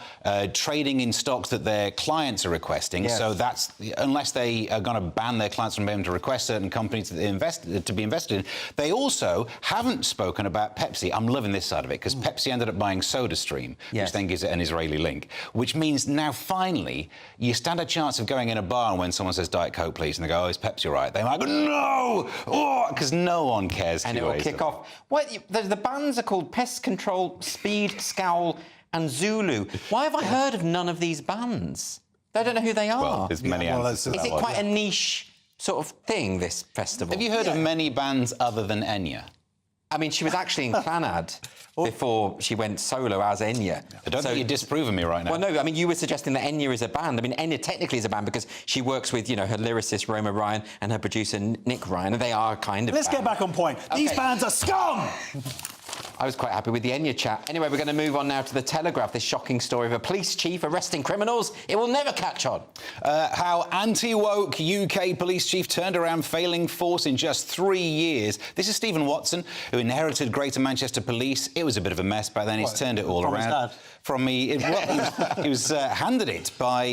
trading in stocks that their clients are requesting. Yes. So that's, unless they are going to ban their clients from being able to request certain companies to be invested in. They also haven't spoken about Pepsi. I'm loving this side of it because Pepsi ended up buying SodaStream, which then gives it an Israeli link, which means now finally you stand a chance of going in a bar and when someone says Diet Coke, please, and they go, oh, is Pepsi right? They might go, no! Because no one cares. And it will kick off. The bands are called Pest Control, Speed, Scowl and Zulu. Why have I heard of none of these bands? I don't know who they are. Well, there's many answers to that. Is it quite a niche sort of thing, this festival? Have you heard of many bands other than Enya? I mean, she was actually in Clanad before she went solo as Enya. I don't think you're disproving me right now. Well, no, I mean, you were suggesting that Enya is a band. I mean, Enya technically is a band because she works with, you know, her lyricist Roma Ryan and her producer Nick Ryan, and they are kind of Let's get back on point. These bands are scum! I was quite happy with the Enya chat. Anyway, we're going to move on now to The Telegraph, this shocking story of a police chief arresting criminals. It will never catch on. How anti-woke UK police chief turned around failing force in just 3 years. This is Stephen Watson, who inherited Greater Manchester Police. It was a bit of a mess back then. He's turned it all from around. His dad? From me, he was handed it by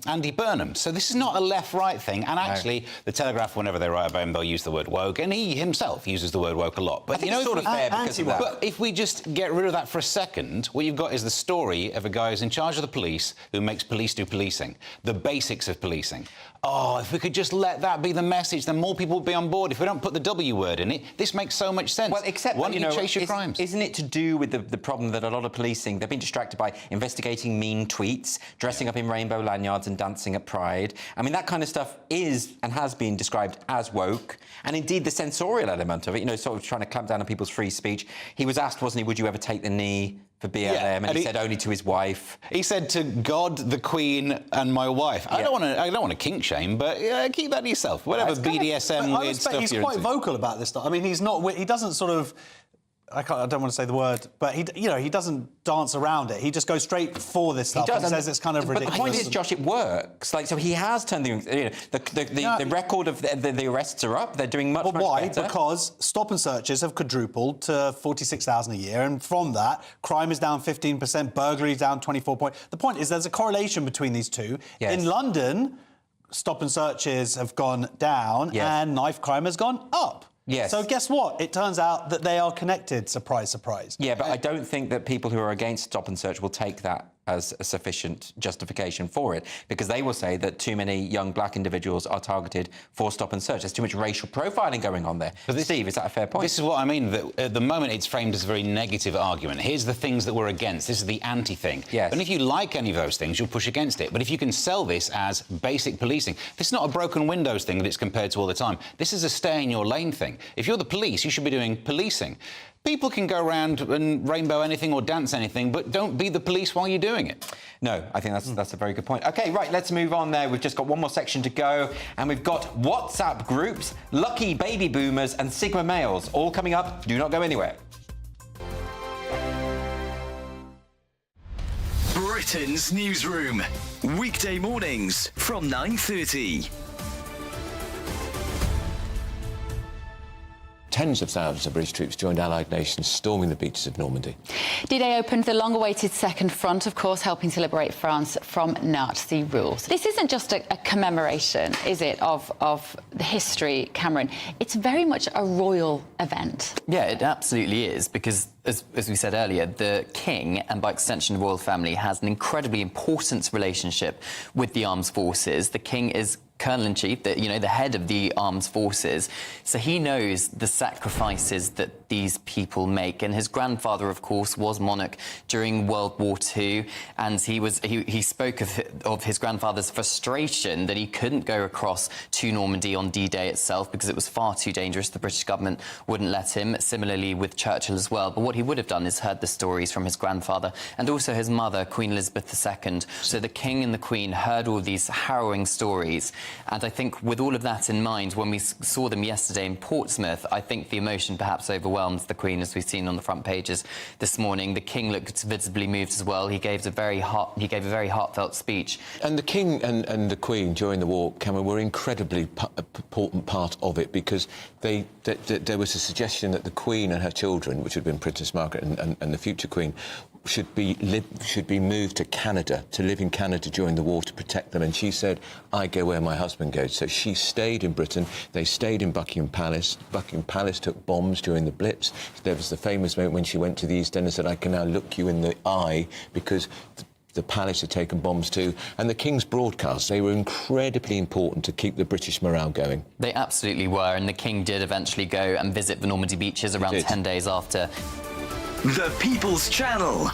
Andy Burnham. So this is not a left-right thing. And actually, The Telegraph, whenever they write about him, they'll use the word woke, and he himself uses the word woke a lot. But I think it's sort of fair because of that. But if we just get rid of that for a second, what you've got is the story of a guy who's in charge of the police who makes police do policing, the basics of policing. Oh, if we could just let that be the message, then more people would be on board. If we don't put the W word in it, this makes so much sense. Well, except, why don't you chase your crimes? Isn't it to do with the problem that a lot of policing, they've been distracted by investigating mean tweets, dressing up in rainbow lanyards and dancing at Pride. I mean, that kind of stuff is and has been described as woke. And indeed, the censorial element of it, you know, sort of trying to clamp down on people's free speech. He was asked, wasn't he, would you ever take the knee for BLM? Yeah, and he said only to his wife. He said to God, the Queen, and my wife. Yeah. I don't want to kink shame, but keep that to yourself. Whatever BDSM weird stuff he's you're quite into. vocal about this stuff. I mean, he's not. He doesn't sort of. I don't want to say the word, but he doesn't dance around it. He just goes straight for this stuff. He says it's kind of ridiculous. But the point is, Josh, it works. Like, so he has turned the record of the arrests are up. They're doing much, much why? better. Because stop and searches have quadrupled to 46,000 a year, and from that, crime is down 15%, burglary is down 24%. The point is, there's a correlation between these two. Yes. In London, stop and searches have gone down, and knife crime has gone up. Yes. So guess what? It turns out that they are connected. Surprise, surprise. Yeah, but I don't think that people who are against stop and search will take that as a sufficient justification for it, because they will say that too many young black individuals are targeted for stop and search. There's too much racial profiling going on there. But Steve, is that a fair point? This is what I mean. That at the moment, it's framed as a very negative argument. Here's the things that we're against. This is the anti-thing. Yes. And if you like any of those things, you'll push against it. But if you can sell this as basic policing, this is not a broken windows thing that it's compared to all the time. This is a stay-in-your-lane thing. If you're the police, you should be doing policing. People can go around and rainbow anything or dance anything, but don't be the police while you're doing it. No, I think that's a very good point. OK, right, let's move on there. We've just got one more section to go, and we've got WhatsApp groups, lucky baby boomers and Sigma males, all coming up. Do not go anywhere. Britain's newsroom, weekday mornings from 9:30. Tens of thousands of British troops joined Allied nations storming the beaches of Normandy. D-Day opened the long-awaited second front, of course, helping to liberate France from Nazi rule. So this isn't just a commemoration, is it, of the history, Cameron? It's very much a royal event. Yeah, it absolutely is, because as we said earlier, the King, and by extension the royal family, has an incredibly important relationship with the armed forces. The King is Colonel-in-Chief, the head of the armed forces, so he knows the sacrifices that these people make. And his grandfather, of course, was monarch during World War II, and he spoke of his grandfather's frustration that he couldn't go across to Normandy on D-Day itself because it was far too dangerous. The British government wouldn't let him. Similarly with Churchill as well. But what he would have done is heard the stories from his grandfather and also his mother, Queen Elizabeth II. So the King and the Queen heard all these harrowing stories. And I think with all of that in mind, when we saw them yesterday in Portsmouth, I think the emotion perhaps overwhelmed the Queen, as we've seen on the front pages this morning. The King looked visibly moved as well. He gave a very heartfelt speech. And the King and the Queen during the war, Cameron, were incredibly important part of it, because there was a suggestion that the Queen and her children, which had been Princess Margaret and the future Queen, should be moved to Canada, to live in Canada during the war to protect them. And she said, I go where my husband goes. So she stayed in Britain. They stayed in Buckingham Palace. Buckingham Palace took bombs during the Blitz. There was the famous moment when she went to the East End and said, I can now look you in the eye, because the palace had taken bombs too. And the King's broadcasts, they were incredibly important to keep the British morale going. They absolutely were, and the King did eventually go and visit the Normandy beaches around 10 days after. The People's Channel.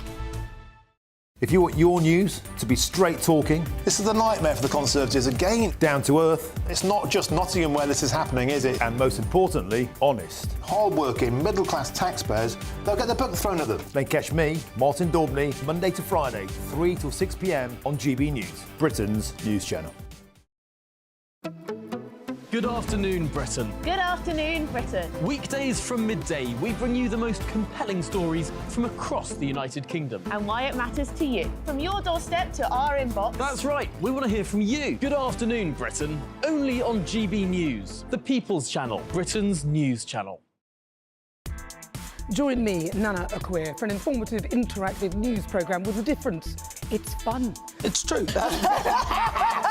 If you want your news to be straight talking... This is a nightmare for the Conservatives again. Down to earth. It's not just Nottingham where this is happening, is it? And most importantly, honest. Hard-working, middle-class taxpayers, they'll get their book thrown at them. Then catch me, Martin Daubney, Monday to Friday, 3 till 6 p.m. on GB News, Britain's news channel. Good afternoon, Britain. Good afternoon, Britain. Weekdays from midday, we bring you the most compelling stories from across the United Kingdom. And why it matters to you. From your doorstep to our inbox. That's right, we want to hear from you. Good afternoon, Britain. Only on GB News, the People's Channel, Britain's news channel. Join me, Nana Akwe, for an informative, interactive news programme with a difference. It's fun. It's true.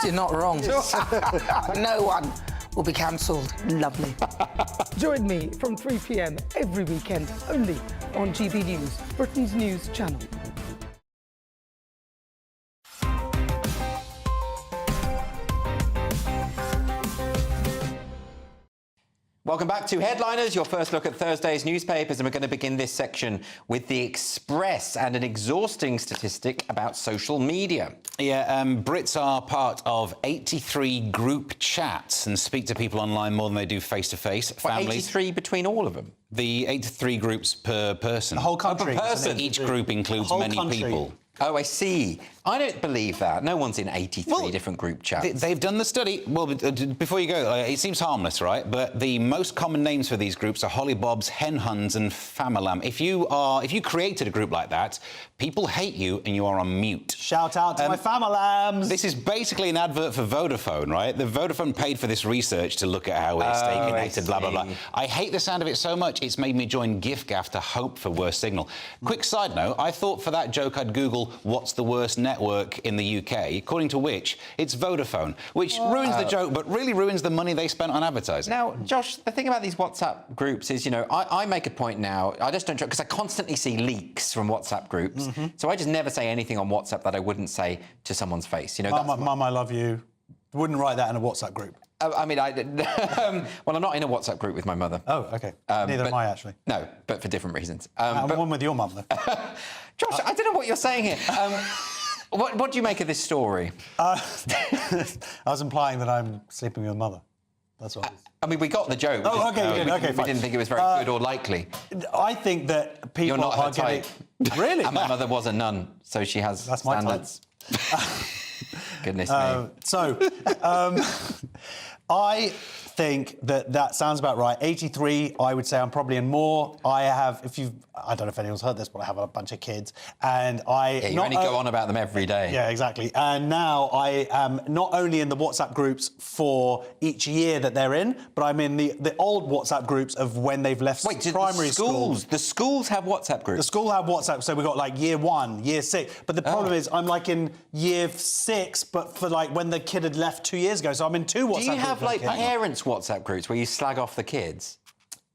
You're not wrong. No one will be cancelled. Lovely. Join me from 3 p.m. every weekend, only on GB News, Britain's news channel. Welcome back to Headliners, your first look at Thursday's newspapers, and we're going to begin this section with The Express and an exhausting statistic about social media. Yeah, Brits are part of 83 group chats and speak to people online more than they do face-to-face. Families. 83 between all of them? The 83 groups per person. The whole country. Per person. Each group includes many people. Oh, I see. I don't believe that. No one's in 83 different group chats. They've done the study. Well, before you go, it seems harmless, right? But the most common names for these groups are hollybobs, henhuns and famalam. If you created a group like that, people hate you and you are on mute. Shout out to my famalams. This is basically an advert for Vodafone, right? The Vodafone paid for this research to look at how it's stay connected, blah, blah, blah. I hate the sound of it so much, it's made me join GIFGAF to hope for worse signal. Quick side note, I thought for that joke I'd Google what's the worst network in the UK, according to which it's Vodafone, which ruins the joke, but really ruins the money they spent on advertising. Now, Josh, the thing about these WhatsApp groups is, you know, I make a point now, I just don't, because I constantly see leaks from WhatsApp groups, so I just never say anything on WhatsApp that I wouldn't say to someone's face. You know, Mum, I love you. Wouldn't write that in a WhatsApp group. I mean, well, I'm not in a WhatsApp group with my mother. Oh, OK. Neither am I, actually. No, but for different reasons. I'm one with your mum, though. Josh, I don't know what you're saying here. What do you make of this story? I was implying that I'm sleeping with your mother. That's what. I mean, we got the joke. Oh, OK, good. OK, fine. We didn't think it was very good or likely. I think that people You're not are her type. Really? And my mother was a nun, so she has standards. Goodness me. I think that sounds about right. 83, I would say I'm probably in more. I don't know if anyone's heard this, but I have a bunch of kids, and you only go on about them every day. Yeah, exactly. And now I am not only in the WhatsApp groups for each year that they're in, but I'm in the old WhatsApp groups of when they've left primary school. The schools have WhatsApp groups? The school have WhatsApp, so we've got like year 1, year 6. But the problem is I'm like in year 6, but for like when the kid had left 2 years ago, so I'm in 2 WhatsApp groups. Do you have like parents' WhatsApp groups where you slag off the kids?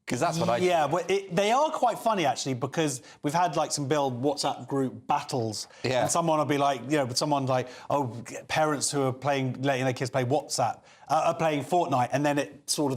Because that's what I do. Yeah, but they are quite funny, actually, because we've had, like, some big WhatsApp group battles. Yeah. And someone will be like, you know, someone's like, oh, parents who are letting their kids play WhatsApp are playing Fortnite. And then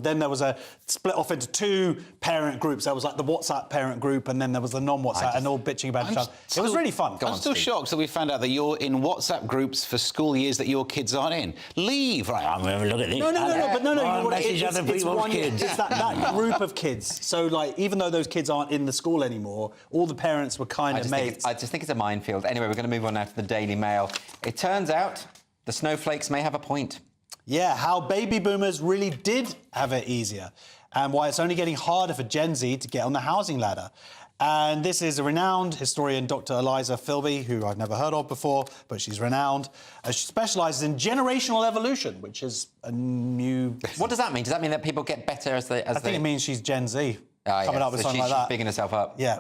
then there was a split off into 2 parent groups. There was, like, the WhatsApp parent group, and then there was the non-WhatsApp, and all bitching about each other. It was really fun. I'm still shocked that we found out that you're in WhatsApp groups for school years that your kids aren't in. Leave. Right, I'm going to look at this. No. Message other people's kids. It's that group of kids. So, like, even though those kids aren't in the school anymore, all the parents were kind of mates. I just think it's a minefield. Anyway, we're going to move on now to the Daily Mail. It turns out the snowflakes may have a point. Yeah, how baby boomers really did have it easier and why it's only getting harder for Gen Z to get on the housing ladder. And this is a renowned historian, Dr. Eliza Philby, who I've never heard of before, but she's renowned. She specialises in generational evolution, which is a new... What does that mean? Does that mean that people get better as they... I think it means she's Gen Z. Coming up with something like that. She's bigging herself up. Yeah,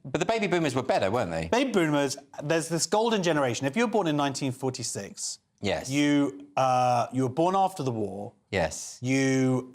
But the baby boomers were better, weren't they? Baby boomers, there's this golden generation. If you were born in 1946... Yes. You were born after the war. Yes. You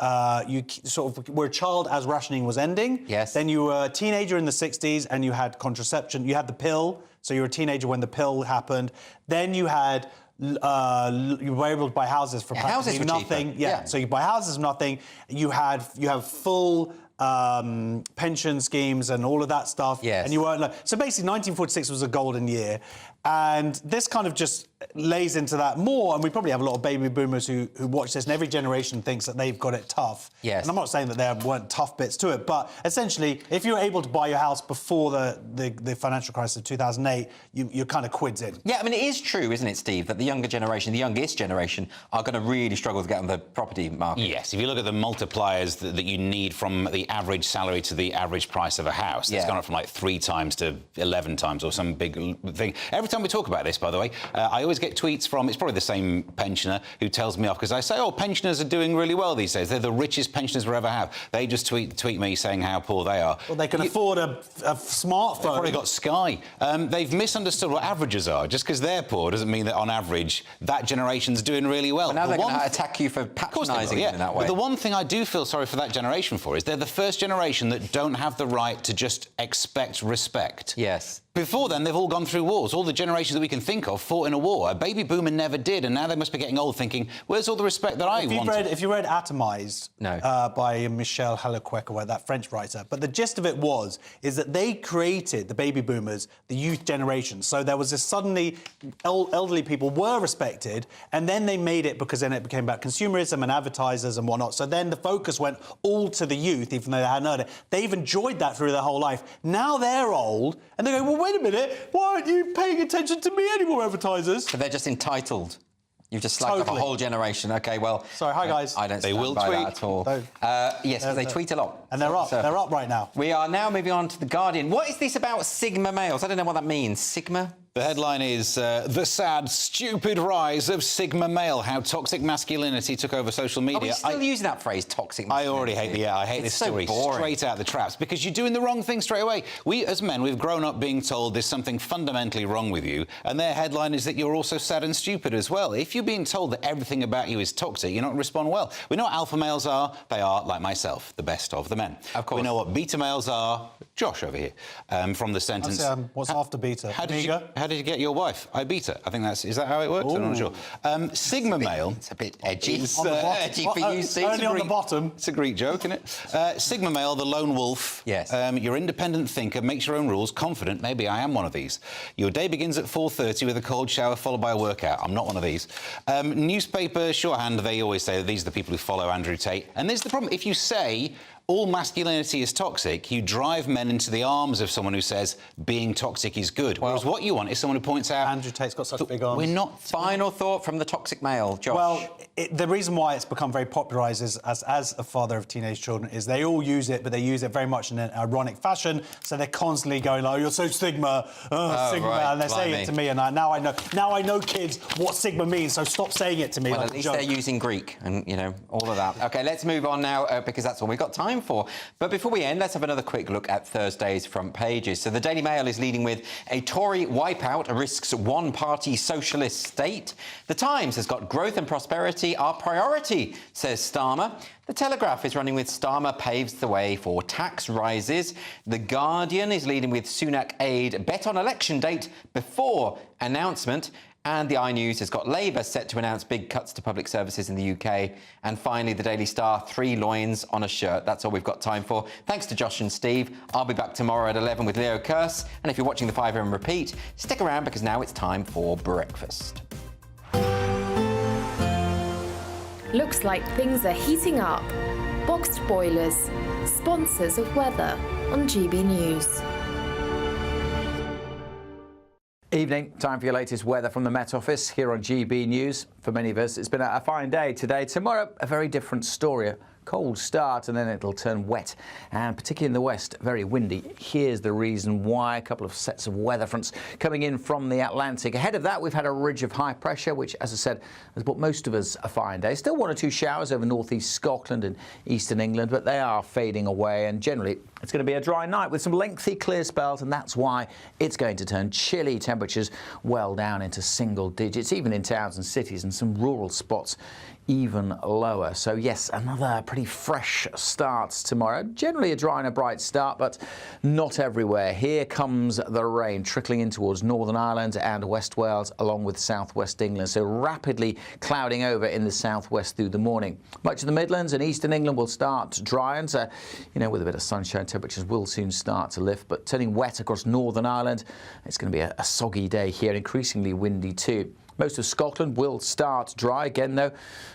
sort of were a child as rationing was ending. Yes. Then you were a teenager in the 60s and you had contraception. You had the pill, so you were a teenager when the pill happened. Then you had... you were able to buy houses for houses were nothing. Cheaper. Yeah, so you buy houses for nothing. You have full pension schemes and all of that stuff. Yes. And you weren't like... So basically, 1946 was a golden year. And this kind of just lays into that more, and we probably have a lot of baby boomers who watch this, and every generation thinks that they've got it tough. Yes. And I'm not saying that there weren't tough bits to it, but essentially, if you were able to buy your house before the financial crisis of 2008, you're kind of quids in. Yeah, I mean, it is true, isn't it, Steve, that the younger generation, the youngest generation, are going to really struggle to get on the property market. Yes, if you look at the multipliers that you need from the average salary to the average price of a house, it's gone up from like 3 times to 11 times or some big thing. Every time we talk about this, by the way, I always get tweets from, it's probably the same pensioner who tells me off because I say, oh, pensioners are doing really well these days. They're the richest pensioners we'll ever have. They just tweet me saying how poor they are. Well, they can afford a smartphone. They've probably got Sky. They've misunderstood what averages are. Just because they're poor doesn't mean that, on average, that generation's doing really well. But now they're going to attack you for patronising in that way. But the one thing I do feel sorry for that generation for is they're the first generation that don't have the right to just expect respect. Yes. Before then, they've all gone through wars. All the generations that we can think of fought in a war. A baby boomer never did, and now they must be getting old thinking, where's all the respect that I wanted? If you read Atomised by Michel Houellebecq, or that French writer, but the gist of it is that they created, the baby boomers, the youth generation. So there was this suddenly, elderly people were respected, and then they made it, because then it became about consumerism and advertisers and whatnot. So then the focus went all to the youth, even though they hadn't heard it. They've enjoyed that through their whole life. Now they're old, and they go, well, wait a minute, why aren't you paying attention to me anymore, advertisers? But they're just entitled. You've just slagged off a whole generation. OK, well... Sorry, hi, guys. I don't stand by that at all. Yes, because they tweet a lot. And they're up. They're up right now. We are now moving on to The Guardian. What is this about Sigma males? I don't know what that means. Sigma? The headline is the sad, stupid rise of Sigma male, how toxic masculinity took over social media. Are we still using that phrase, toxic masculinity? I already hate I hate this story straight out the traps, because you're doing the wrong thing straight away. We, as men, we've grown up being told there's something fundamentally wrong with you, and their headline is that you're also sad and stupid as well. If you're being told that everything about you is toxic, you're not going to respond well. We know what alpha males are. They are, like myself, the best of the men. Of course. We know what beta males are. Josh over here, from the sentence... what's after beta? How did you get your wife? I beat her. I think is that how it works? I'm not sure. Sigma male. It's a bit edgy. Edgy for you, Steve. Only on the bottom. It's a Greek joke, isn't it? Sigma male, the lone wolf. Yes. You're independent thinker, makes your own rules, confident. Maybe I am one of these. Your day begins at 4:30 with a cold shower followed by a workout. I'm not one of these. Newspaper shorthand, they always say that these are the people who follow Andrew Tate. And there's the problem. If you say all masculinity is toxic, you drive men into the arms of someone who says being toxic is good. Whereas what you want is someone who points out... Andrew Tate's got such big arms. We're not... Final thought from the toxic male, Josh. Well, the reason why it's become very popularised as a father of teenage children is they all use it, but they use it very much in an ironic fashion. So they're constantly going, oh, you're so Sigma, Sigma, right, and they're saying it to me, and now I know, kids, what Sigma means, so stop saying it to me. Well, like at least they're using Greek and, all of that. OK, let's move on now, because that's all we've got time for. But before we end, let's have another quick look at Thursday's front pages. So the Daily Mail is leading with a Tory wipeout risks one-party socialist state. The Times has got growth and prosperity are priority, says Starmer. The Telegraph is running with Starmer paves the way for tax rises. The Guardian is leading with Sunak aid bet on election date before announcement. And the iNews has got Labour set to announce big cuts to public services in the UK. And finally, the Daily Star, 3 loins on a shirt. That's all we've got time for. Thanks to Josh and Steve. I'll be back tomorrow at 11 with Leo Kearse. And if you're watching the 5 AM repeat, stick around because now it's time for breakfast. Looks like things are heating up. Boxed boilers, sponsors of weather on GB News. Evening, time for your latest weather from the Met Office here on GB News. For many of us, it's been a fine day today. Tomorrow, a very different story. A cold start and then it'll turn wet, and particularly in the west, very windy. Here's the reason why. A couple of sets of weather fronts coming in from the Atlantic. Ahead of that, we've had a ridge of high pressure, which, as I said, has brought most of us a fine day. Still one or two showers over northeast Scotland and eastern England, but they are fading away, and generally it's going to be a dry night with some lengthy clear spells, and that's why it's going to turn chilly. Temperatures well down into single digits, even in towns and cities, and some rural spots even lower. So yes, another pretty fresh start tomorrow. Generally a dry and a bright start, but not everywhere. Here comes the rain trickling in towards Northern Ireland and West Wales, along with southwest England. So rapidly clouding over in the southwest through the morning. Much of the Midlands and eastern England will start dry, and with a bit of sunshine, temperatures will soon start to lift. But turning wet across Northern Ireland, it's going to be a soggy day here, increasingly windy too. Most of Scotland will start dry again, though.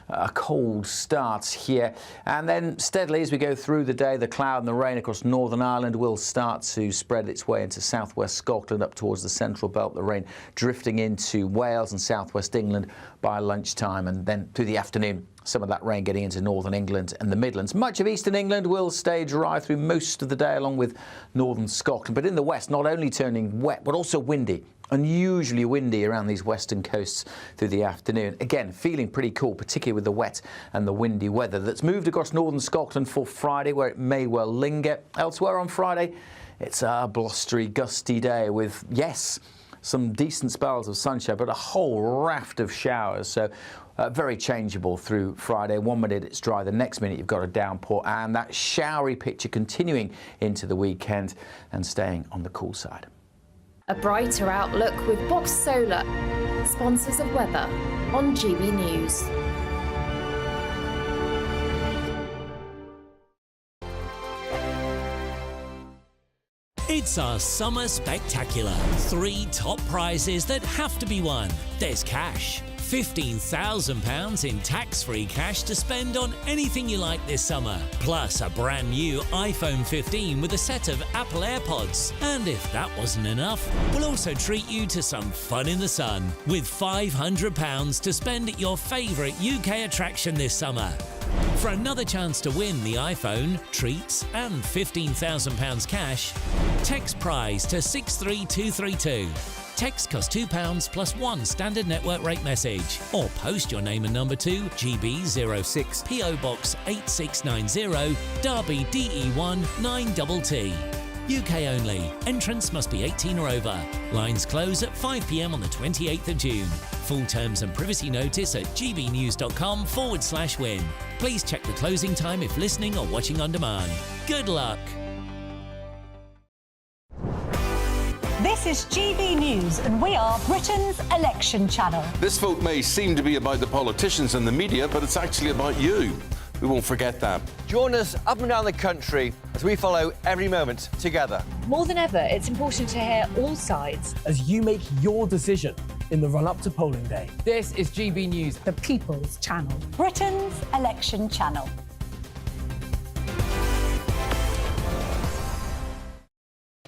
A cold start here. And then steadily as we go through the day, the cloud and the rain across Northern Ireland will start to spread its way into southwest Scotland up towards the central belt. The rain drifting into Wales and southwest England by lunchtime, and then through the afternoon, some of that rain getting into northern England and the Midlands. Much of eastern England will stay dry through most of the day, along with northern Scotland. But in the west, not only turning wet, but also windy. Unusually windy around these western coasts through the afternoon. Again, feeling pretty cool, particularly with the wet and the windy weather that's moved across northern Scotland for Friday, where it may well linger. Elsewhere on Friday, it's a blustery, gusty day with, yes, some decent spells of sunshine, but a whole raft of showers. So very changeable through Friday. 1 minute it's dry, the next minute you've got a downpour, and that showery picture continuing into the weekend and staying on the cool side. A brighter outlook with Box Solar, sponsors of weather on GB News. It's our summer spectacular. 3 top prizes that have to be won. There's cash. £15,000 in tax-free cash to spend on anything you like this summer. Plus a brand new iPhone 15 with a set of Apple AirPods. And if that wasn't enough, we'll also treat you to some fun in the sun with £500 to spend at your favourite UK attraction this summer. For another chance to win the iPhone, treats and £15,000 cash, text prize to 63232. Text costs £2 plus 1 standard network rate message, or post your name and number to GB06 PO Box 8690 Derby DE1 9TT. UK only. Entrance must be 18 or over. Lines close at 5 p.m. on the 28th of June. Full terms and privacy notice at gbnews.com/win. Please check the closing time if listening or watching on demand. Good luck. This is GB News, and we are Britain's election channel. This vote may seem to be about the politicians and the media, but it's actually about you. We won't forget that. Join us up and down the country as we follow every moment together. More than ever, it's important to hear all sides as you make your decision in the run-up to polling day. This is GB News, the People's Channel. Britain's election channel.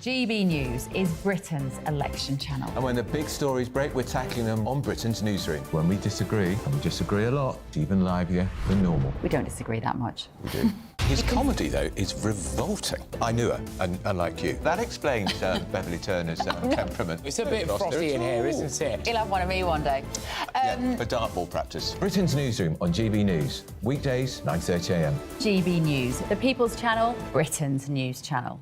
GB News is Britain's election channel. And when the big stories break, we're tackling them on Britain's newsroom. When we disagree, and we disagree a lot, it's even livelier than normal. We don't disagree that much. We do. His comedy, though, is revolting. I knew her, unlike you. That explains Beverly Turner's temperament. It's a bit frosty in here, isn't it? You'll have one of me one day. For dartball practice. Britain's newsroom on GB News. Weekdays, 9:30 a.m. GB News, the People's Channel, Britain's news channel.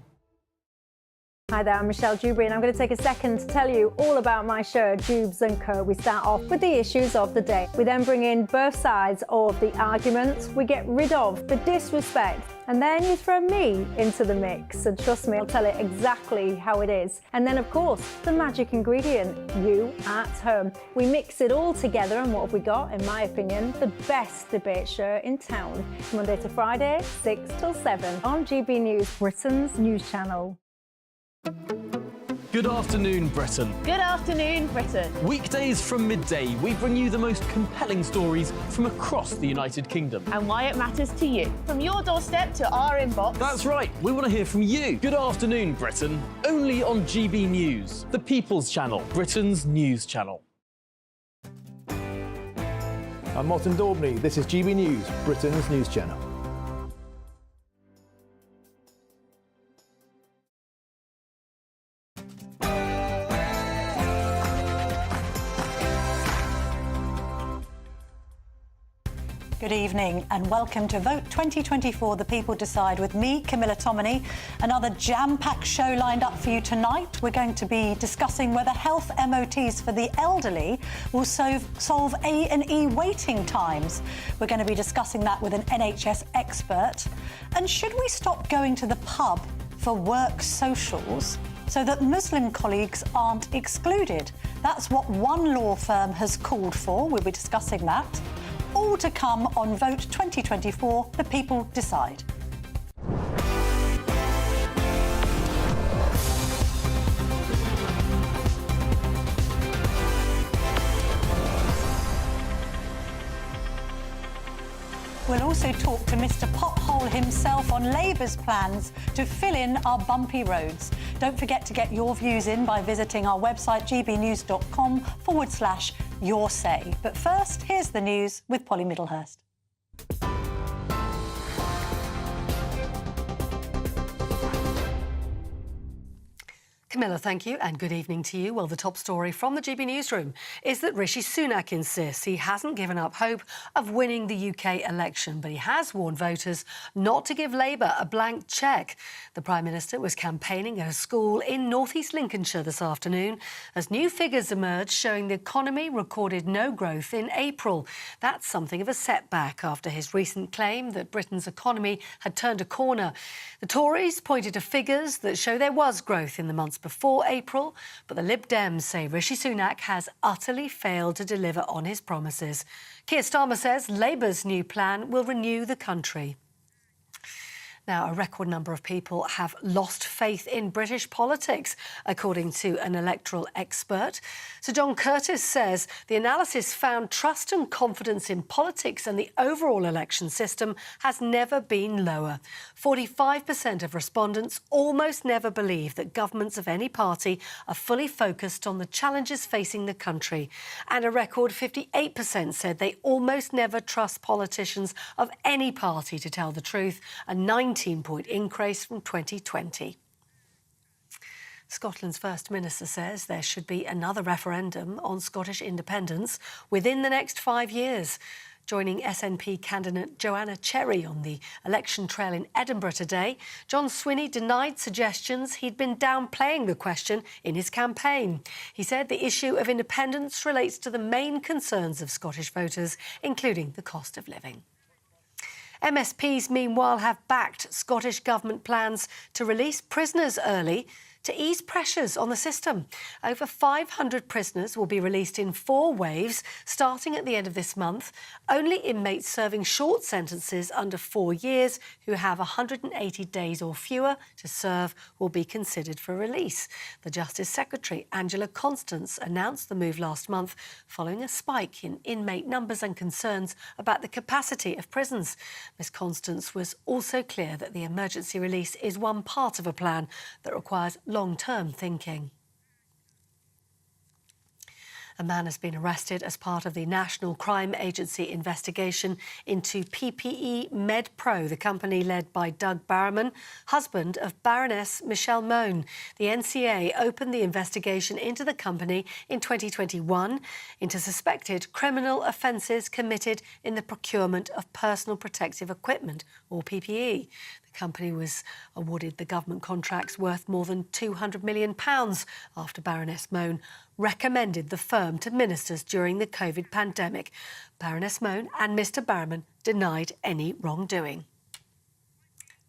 Hi there, I'm Michelle Dewberry, and I'm going to take a second to tell you all about my show, Dubes & Co. We start off with the issues of the day. We then bring in both sides of the argument. We get rid of the disrespect. And then you throw me into the mix. And trust me, I'll tell it exactly how it is. And then, of course, the magic ingredient, you at home. We mix it all together, and what have we got? In my opinion, the best debate show in town. Monday to Friday, 6 till 7 on GB News, Britain's news channel. Good afternoon, Britain. Good afternoon, Britain. Weekdays from midday, we bring you the most compelling stories from across the United Kingdom. And why it matters to you. From your doorstep to our inbox. That's right, we want to hear from you. Good afternoon, Britain. Only on GB News, the People's Channel, Britain's news channel. I'm Martin Daubney. This is GB News, Britain's news channel. Good evening and welcome to Vote 2024 The People Decide with me, Camilla Tominey. Another jam-packed show lined up for you tonight. We're going to be discussing whether health MOTs for the elderly will solve A&E waiting times. We're going to be discussing that with an NHS expert. And should we stop going to the pub for work socials so that Muslim colleagues aren't excluded? That's what one law firm has called for. We'll be discussing that. All to come on Vote 2024, The People Decide. We'll also talk to Mr. Pothole himself on Labour's plans to fill in our bumpy roads. Don't forget to get your views in by visiting our website gbnews.com/your say. But first, here's the news with Polly Middlehurst. Camilla, thank you, and good evening to you. Well, the top story from the GB newsroom is that Rishi Sunak insists he hasn't given up hope of winning the UK election, but he has warned voters not to give Labour a blank cheque. The Prime Minister was campaigning at a school in North East Lincolnshire this afternoon as new figures emerged showing the economy recorded no growth in April. That's something of a setback after his recent claim that Britain's economy had turned a corner. The Tories pointed to figures that show there was growth in the months before April, but the Lib Dems say Rishi Sunak has utterly failed to deliver on his promises. Keir Starmer says Labour's new plan will renew the country. Now, a record number of people have lost faith in British politics, according to an electoral expert. Sir John Curtis says the analysis found trust and confidence in politics and the overall election system has never been lower. 45% of respondents almost never believe that governments of any party are fully focused on the challenges facing the country. And a record 58% said they almost never trust politicians of any party to tell the truth, a 19-point increase from 2020. Scotland's First Minister says there should be another referendum on Scottish independence within the next 5 years. Joining SNP candidate Joanna Cherry on the election trail in Edinburgh today, John Swinney denied suggestions he'd been downplaying the question in his campaign. He said the issue of independence relates to the main concerns of Scottish voters, including the cost of living. MSPs, meanwhile, have backed Scottish Government plans to release prisoners early to ease pressures on the system. Over 500 prisoners will be released in 4 waves, starting at the end of this month. Only inmates serving short sentences under 4 years who have 180 days or fewer to serve will be considered for release. The Justice Secretary, Angela Constance, announced the move last month following a spike in inmate numbers and concerns about the capacity of prisons. Ms Constance was also clear that the emergency release is one part of a plan that requires long-term thinking. A man has been arrested as part of the National Crime Agency investigation into PPE MedPro, the company led by Doug Barrowman, husband of Baroness Michelle Mone. The NCA opened the investigation into the company in 2021 into suspected criminal offences committed in the procurement of personal protective equipment, or PPE. The company was awarded the government contracts worth more than £200 million after Baroness Mone recommended the firm to ministers during the COVID pandemic. Baroness Mone and Mr Barrowman denied any wrongdoing.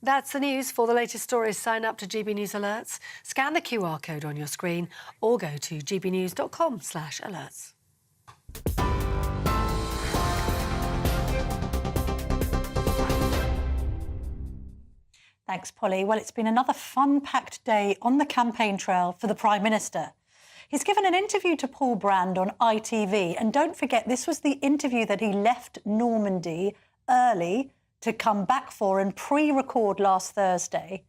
That's the news. For the latest stories, sign up to GB News Alerts, scan the QR code on your screen or go to gbnews.com/alerts. Thank Thanks, Polly. Well, it's been another fun-packed day on the campaign trail for the Prime Minister. He's given an interview to Paul Brand on ITV, and don't forget, this was the interview that he left Normandy early to come back for and pre-record last Thursday.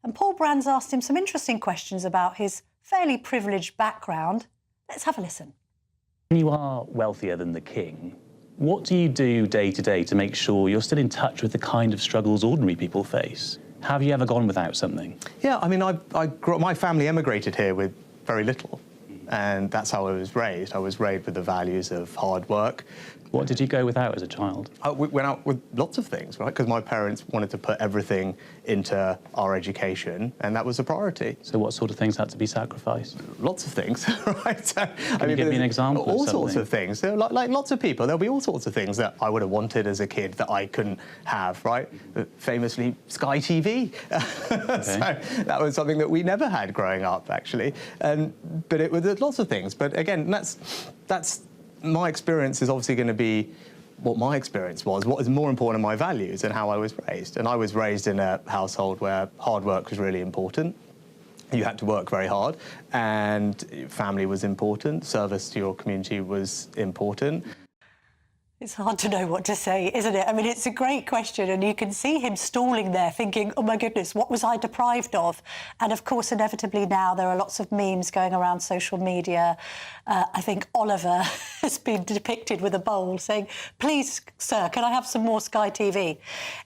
And Paul Brand's asked him some interesting questions about his fairly privileged background. Let's have a listen. When you are wealthier than the king, what do you do day to day to make sure you're still in touch with the kind of struggles ordinary people face? Have you ever gone without something? Yeah, I mean, my family emigrated here with very little, and that's how I was raised. I was raised with the values of hard work. What did you go without as a child? We went out with lots of things, right? Because my parents wanted to put everything into our education, and that was a priority. So what sort of things had to be sacrificed? Lots of things, right? So, Can you give me an example all of sorts of things. So, like lots of people, there'll be all sorts of things that I would have wanted as a kid that I couldn't have, right? Famously, Sky TV. Okay. So that was something that we never had growing up, actually. But it was lots of things. But again, that's my experience is obviously going to be what my experience was. What is more important are my values and how I was raised. And I was raised in a household where hard work was really important. You had to work very hard, and family was important. Service to your community was important. It's hard to know what to say, isn't it? I mean, it's a great question, and you can see him stalling there thinking, oh, my goodness, what was I deprived of? And, of course, inevitably now there are lots of memes going around social media. I think Oliver has been depicted with a bowl saying, please, sir, can I have some more Sky TV?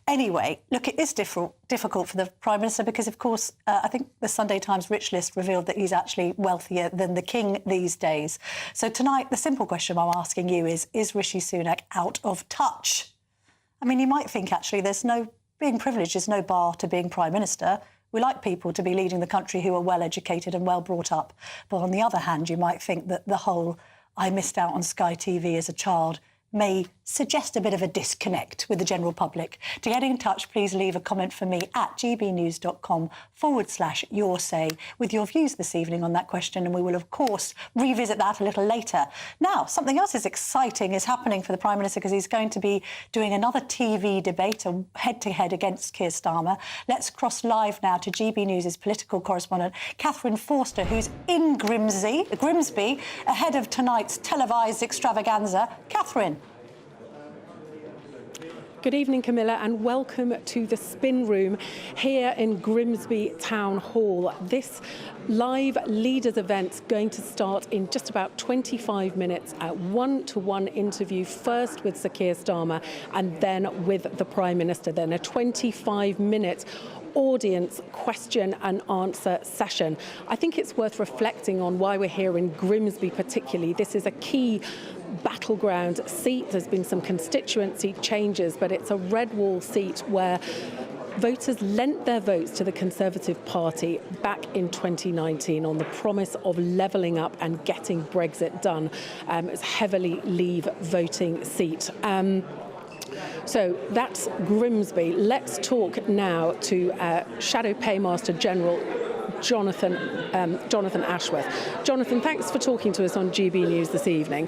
Anyway, look, it is difficult for the Prime Minister because, of course, I think the Sunday Times Rich List revealed that he's actually wealthier than the King these days. So tonight, the simple question I'm asking you is Rishi Sunak out of touch? I mean, you might think, actually, being privileged is no bar to being Prime Minister. We like people to be leading the country who are well-educated and well brought up. But on the other hand, you might think that the whole I missed out on Sky TV as a child may suggest a bit of a disconnect with the general public. To get in touch, please leave a comment for me at gbnews.com/your say with your views this evening on that question, and we will, of course, revisit that a little later. Now, something else is exciting is happening for the Prime Minister because he's going to be doing another TV debate, a head-to-head against Keir Starmer. Let's cross live now to GB News' political correspondent, Catherine Forster, who's in Grimsby, ahead of tonight's televised extravaganza. Catherine. Good evening, Camilla, and welcome to the Spin Room here in Grimsby Town Hall. This live leaders event's going to start in just about 25 minutes, a one-to-one interview, first with Sir Keir Starmer and then with the Prime Minister, then a 25-minute audience question and answer session. I think it's worth reflecting on why we're here in Grimsby particularly. This is a key battleground seat. There's been some constituency changes, but it's a red wall seat where voters lent their votes to the Conservative Party back in 2019 on the promise of levelling up and getting Brexit done. It's a heavily Leave voting seat. So that's Grimsby. Let's talk now to Shadow Paymaster General Jonathan Ashworth. Jonathan, thanks for talking to us on GB News this evening.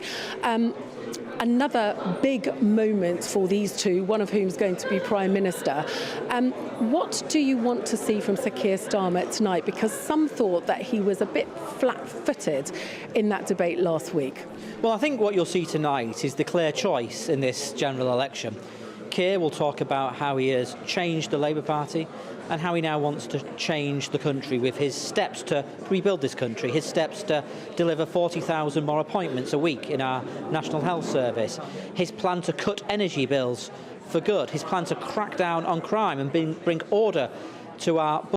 Another big moment for these two, one of whom is going to be Prime Minister. What do you want to see from Sir Keir Starmer tonight? Because some thought that he was a bit flat-footed in that debate last week. Well, I think what you'll see tonight is the clear choice in this general election. Keir will talk about how he has changed the Labour Party and how he now wants to change the country with his steps to rebuild this country, his steps to deliver 40,000 more appointments a week in our National Health Service, his plan to cut energy bills for good, his plan to crack down on crime and bring order to our